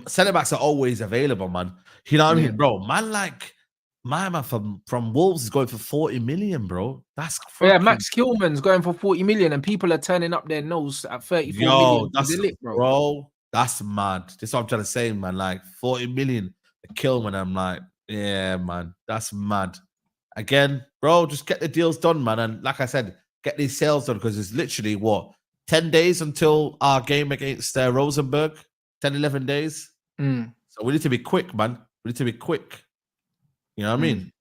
centre backs are always available, man. You know what I mean, bro? Man, like my man from Wolves is going for 40 million, bro. That's Max Kilman's going for 40 million, and people are turning up their nose at 34 million. That's Ligt, bro. That's mad. This is what I'm trying to say, man. Like 40 million to Kilman. I'm like, yeah, man, that's mad. Again, bro, just get the deals done, man. And like I said, get these sales done because it's literally 10 days until our game against Rosenborg. 10, 11 days. So we need to be quick, man. We need to be quick. You know what I mean?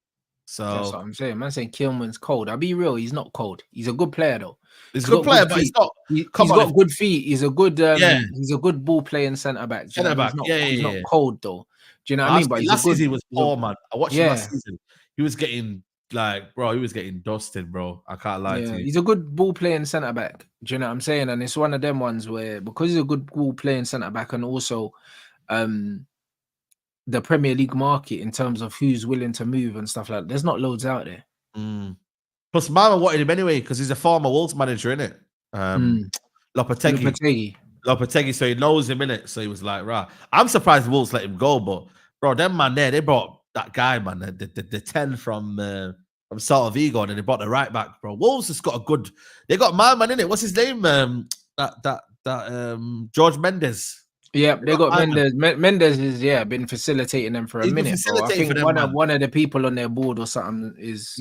So that's what I'm saying. Man saying Kilman's cold. I'll be real, he's not cold. He's a good player though. He's a good player, but he's not. He's got good feet. He's a good he's a good ball playing centre back. Centre back. He's not cold though. Do you know what I mean? But last season he was poor, man. I watched him last season. He was getting he was getting dusted, bro. I can't lie to you. He's a good ball playing centre back. Do you know what I'm saying? And it's one of them ones where because he's a good ball playing centre back, and also the Premier League market in terms of who's willing to move and stuff like that, there's not loads out there. Plus, Mama wanted him anyway because he's a former Wolves manager, innit? Lopetegui, so he knows him, innit? So he was like, right. I'm surprised the Wolves let him go, but bro, them man there, they brought that guy, man, the 10 from Salt of Ego, and then they brought the right back, bro. Wolves has got a good. They got my man in it. What's his name? George Mendes. Yeah, they got Mendes. Mendes is been facilitating them for a minute. Bro. I think one of the people on their board or something is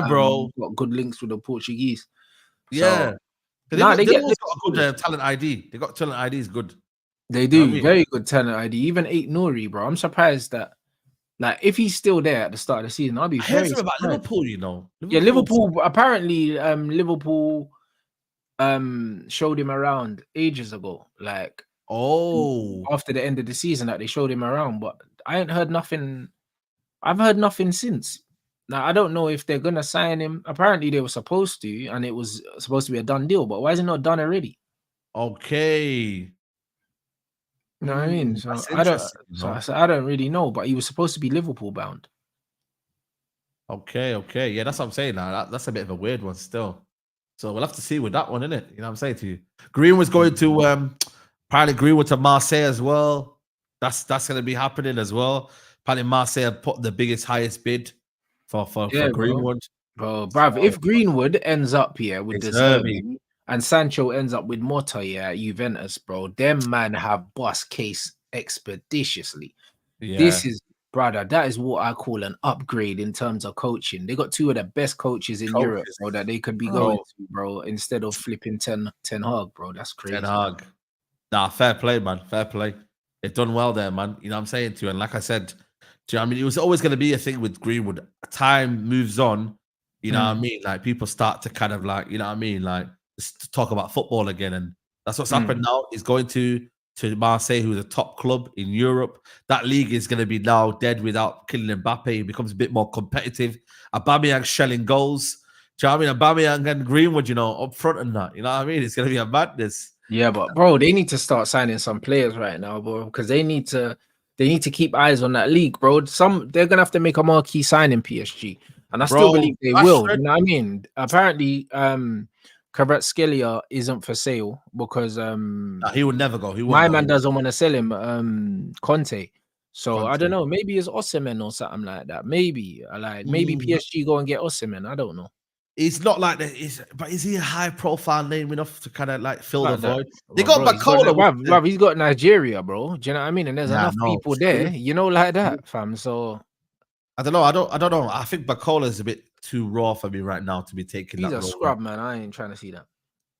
bro, got good links with the Portuguese. Yeah, so, they got a good talent ID. They got talent ID is good. They do very good talent ID. Even Nouri, bro. I'm surprised that. Like, if he's still there at the start of the season, I'll be very surprised. About Liverpool, you know. Liverpool apparently, Liverpool showed him around ages ago. Like, after the end of the season, that they showed him around. But I ain't heard nothing. I've heard nothing since. Now, I don't know if they're gonna sign him. Apparently, they were supposed to, and it was supposed to be a done deal. But why is it not done already? Okay. You know what I mean? So I don't really know, but he was supposed to be Liverpool bound. Okay. Yeah, that's what I'm saying now. That's a bit of a weird one still. So we'll have to see with that one, innit? You know what I'm saying to you? Green was going to apparently Greenwood to Marseille as well. That's gonna be happening as well. Apparently Marseille put the biggest, highest bid for Greenwood. Bro, if Greenwood ends up here with the Zerbi, and Sancho ends up with Mota at Juventus, bro, them man have bust case expeditiously. This is, brother, that is what I call an upgrade in terms of coaching. They got two of the best coaches in Europe, bro, that they could be going to, bro, instead of flipping Ten Hag, bro. That's crazy. Ten Hag. Nah, fair play, man. Fair play. They've done well there, man. You know what I'm saying to you? And like I said, do you know what I mean? It was always going to be a thing with Greenwood. Time moves on. You know what I mean? Like, people start to kind of like, you know what I mean? Like, to talk about football again, and that's what's happened now. He's going to Marseille, who's a top club in Europe. That league is going to be now dead without Kylian Mbappe. It becomes a bit more competitive. Aubameyang shelling goals. Do you know what I mean? Aubameyang and Greenwood, you know, up front and that. You know what I mean? It's going to be a madness. Yeah, but bro, they need to start signing some players right now, bro, because they need to keep eyes on that league, bro. They're gonna have to make a marquee signing, PSG. And I Bro, still believe they will. Rashford- You know what I mean? Apparently, Kvaratskhelia isn't for sale because Nah, he would never go. He my won't man go. doesn't want to sell him, Conte. So I don't Conte. know. Maybe it's Osimhen or something like that. Maybe maybe PSG go and get Osimhen. I don't know. He's not like that. But is he a high profile name enough to kind of like fill the Like that. void? They Well, got bro, Bacola. he's got Nigeria, bro. Do you know what I mean? And there's Yeah, enough no, people it's there, true. you know, like that, fam. So I don't know. I don't know. I think Bacola is a bit too raw for me right now to be taking he's that a role. scrub, man. I ain't trying to see that.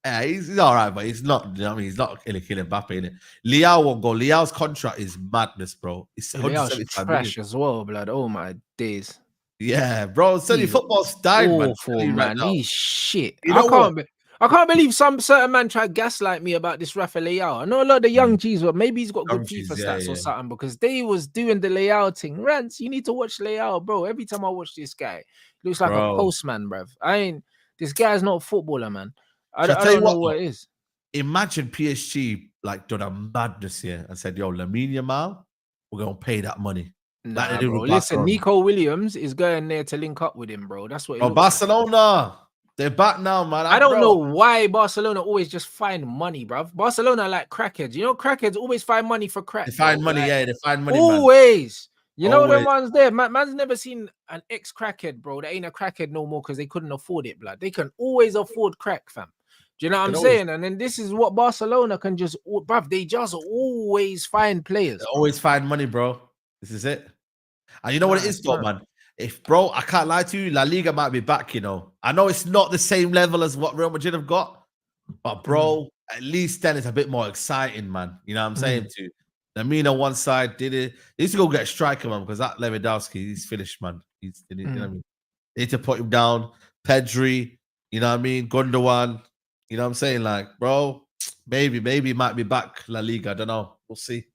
Yeah, he's all right, but he's not. You know what I mean, he's not killing Mbappe, innit? Liao won't go. Liao's contract is madness, bro. It's Leo's 175 million. trash as well, blood. Oh my days. Yeah, bro. Sunny He's football's died, man. awful, You right man. now. He's shit. You know what? I can't believe some certain man tried gaslight me about this Rafa Leao. I know a lot of the young G's, but maybe he's got good Young FIFA G's, stats yeah. or something because they was doing the Leao thing. Rants, you need to watch Leao, bro. Every time I watch this guy, looks like a postman, bruv. This guy's not a footballer, man. I Shall I tell don't you know what, what though? it is. Imagine PSG like done a madness here and said, "Yo, Lamine Yamal, we're gonna pay that money." Like they Nah, did bro. with Listen, Barcelona. Nico Williams is going there to link up with him, bro. That's what it Oh, looks like. Barcelona, they're back now, man. I don't know why Barcelona always just find money, bruv. Barcelona are like crackheads. You know, crackheads always find money for crack. They find bro. money, Like, they find money, always. man. You know Always. the ones there. Man's never seen an ex-crackhead, bro. That ain't a crackhead no more because they couldn't afford it, blood. They can always afford crack, fam. Do you know what I'm saying? And then this is what Barcelona can just, bruv, they just always find players. They always find money, bro. This is it. And you know what it is, though, man? If, bro, I can't lie to you, La Liga might be back, you know. I know it's not the same level as what Real Madrid have got, but, bro, at least then it's a bit more exciting, man. You know what I'm saying to you? Lamine on one side did it. They used to go get a striker, man, because that Lewandowski, he's finished, man. You know what I mean? They need to put him down. Pedri, you know what I mean? Gundogan, you know what I'm saying? Like, bro, maybe it might be back La Liga. I don't know. We'll see.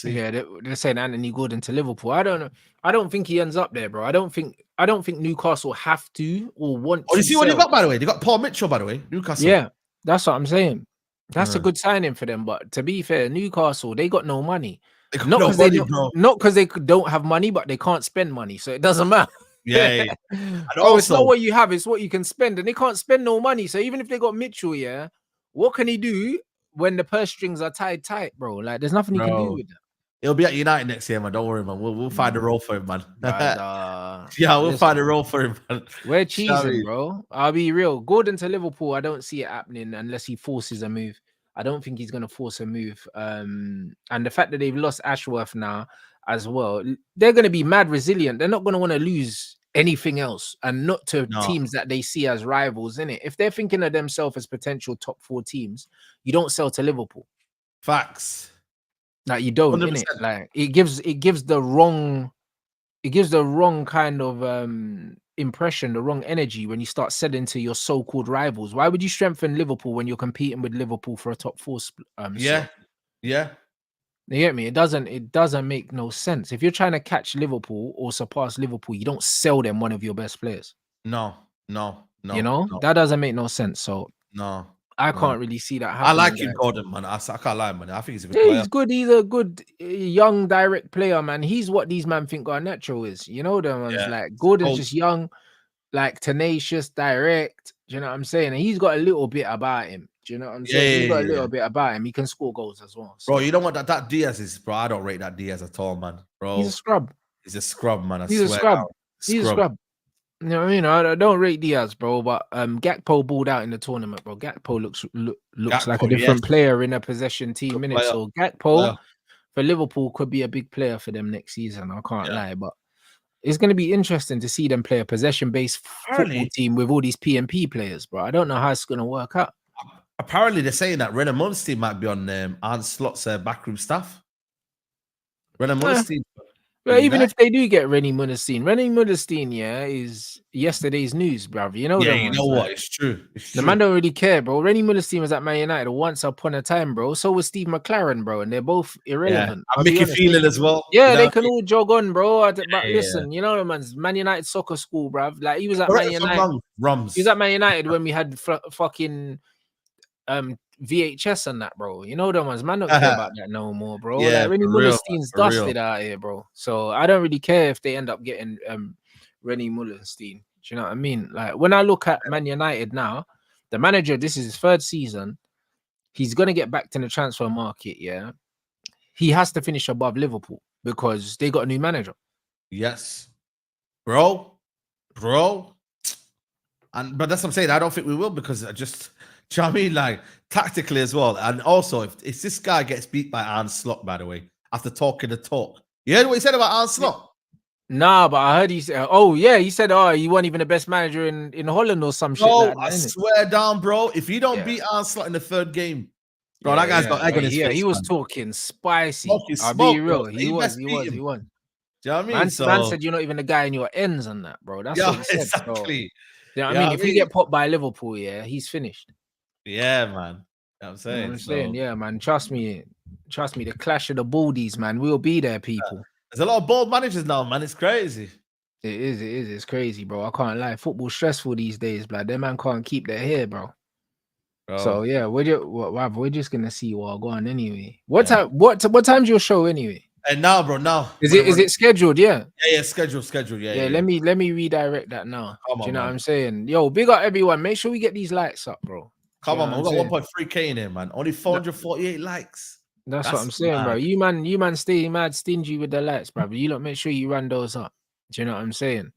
Yeah, they're saying Anthony Gordon to Liverpool. I don't know. I don't think he ends up there, bro. I don't think Newcastle have to or want to. Oh, you see what they got, by the way? They got Paul Mitchell, by the way, Newcastle. Yeah, that's what I'm saying. That's a good signing for them. But to be fair, Newcastle, they got no money. Not because they don't have money, but they can't spend money. So it doesn't matter. Yeah. Oh, it's not what you have, it's what you can spend. And they can't spend no money. So even if they got Mitchell, yeah, what can he do when the purse strings are tight, bro? Like, there's nothing he can do with that. He'll be at United next year, man. Don't worry, man. We'll find a role for him, man. Yeah, we'll find a role for him, man. We're cheesing, bro. I'll be real. Gordon to Liverpool, I don't see it happening unless he forces a move. I don't think he's going to force a move. And the fact that they've lost Ashworth now as well, they're going to be mad resilient. They're not going to want to lose anything else and not to teams that they see as rivals, innit? If they're thinking of themselves as potential top 4 teams, you don't sell to Liverpool. Facts. Like, you don't, 100%. innit? Like, it gives the wrong kind of impression, the wrong energy when you start selling to your so-called rivals. Why would you strengthen Liverpool when you're competing with Liverpool for a top 4 yeah. You get me? It doesn't make no sense. If you're trying to catch Liverpool or surpass Liverpool, you don't sell them one of your best players. No. You know, that doesn't make no sense. So I can't really see that happening. I like him, Gordon, man. I can't lie, man. I think he's a good player. He's good. He's a good young direct player, man. He's what these men think Garnacho is. You know, the ones like Gordon's just young, like tenacious, direct. Do you know what I'm saying? And he's got a little bit about him. Do you know what I'm saying? He's got a little bit about him. He can score goals as well. So. Bro, you know what that Diaz is, bro? I don't rate that Diaz at all, man. Bro, he's a scrub. He's a scrub, man. He's a scrub. He's a scrub. You know what I mean? I don't rate Diaz, bro, but Gakpo balled out in the tournament, bro. Gakpo looks Gakpo, like a different player in a possession team, innit? So Gakpo for Liverpool could be a big player for them next season. I can't lie, but it's going to be interesting to see them play a possession-based football team with all these P&P players, bro. I don't know how it's going to work out. Apparently, they're saying that Renan Munstein might be on Arne Slot's backroom staff. Renan Munstein. Well, even if they do get Rennie Munstein, is yesterday's news, bruv. You know, you know what? It's true. The man don't really care, bro. Rennie Munstein was at Man United once upon a time, bro. So was Steve McLaren, bro, and they're both irrelevant. And Mickey Phelan as well. Yeah, you know, they can all jog on, bro. But listen, you know, man's Man United soccer school, bruv. Like, he was at Man United. He was at Man United when we had fucking VHS and that, bro. You know, the ones, man, don't care about that no more, bro. Like, Rennie Munstein's dusted out here, bro. So I don't really care if they end up getting Rennie Mullenstein. Do you know what I mean? Like when I look at Man United now, the manager, this is his 3rd season. He's gonna get back to the transfer market. Yeah, he has to finish above Liverpool because they got a new manager. Yes, bro. But that's what I'm saying. I don't think we will because I just, do you know what I mean? Like tactically as well. And also, if this guy gets beat by Arne Slot, by the way, after talking the talk, you heard what he said about Arne Slot? Nah, but I heard he said, "Oh yeah," he said, "Oh, you weren't even the best manager in Holland or some shit like that." I innit? swear down, bro. If you don't beat Arne Slot in the 3rd game, bro, that guy's got egg on his face. He was man. talking spicy. Smoky I'll smoke, be real. bro. He You was. best beat him. He was. Do you know what I mean? Man said you're not even the guy in your ends on that, bro. That's what he said. Exactly. So, you know what I mean? If you get popped by Liverpool, yeah, he's finished. Yeah, man. You know what I'm You saying. know what I'm saying? Yeah, man. Trust me. The clash of the baldies, man. We'll be there, people. There's a lot of bold managers now, man. It's crazy. It is. It's crazy, bro. I can't lie. Football's stressful these days, blood. Them man can't keep their hair, bro. So yeah, we're just gonna see what go on anyway. What time's your show anyway? And now, bro, is it scheduled? Yeah. Yeah, scheduled. Yeah. Let me redirect that now. Come Do on, you know man. what I'm saying? Yo, big up everyone. Make sure we get these likes up, bro. Come on, man. We got 1.3K in here, man. Only 448 likes. That's what I'm saying, bro. You man stay mad stingy with the likes, bro. You lot make sure you run those up. Do you know what I'm saying?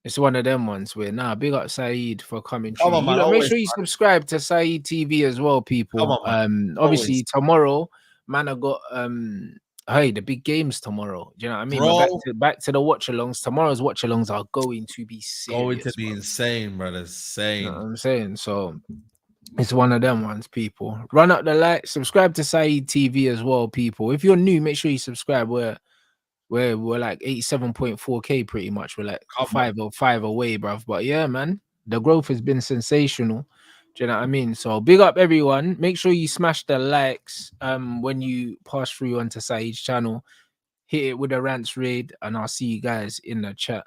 It's one of them ones where big up Saeed for coming through. Come on, man. Make sure you subscribe to Saeed TV as well, people. Come on, man. Obviously tomorrow, man, I got the big games tomorrow. Do you know what I mean? Bro, back to the watch-alongs. Tomorrow's watch-alongs are going to be serious. Going to be insane, brother. Insane. You know what I'm saying? So it's one of them ones, people. Run up the like, subscribe to Saeed TV as well, people. If you're new, make sure you subscribe. We're like 87.4K pretty much. We're like 5 away, bruv. But yeah, man, the growth has been sensational. Do you know what I mean? So big up everyone. Make sure you smash the likes when you pass through onto Saeed's channel. Hit it with a Rants raid, and I'll see you guys in the chat.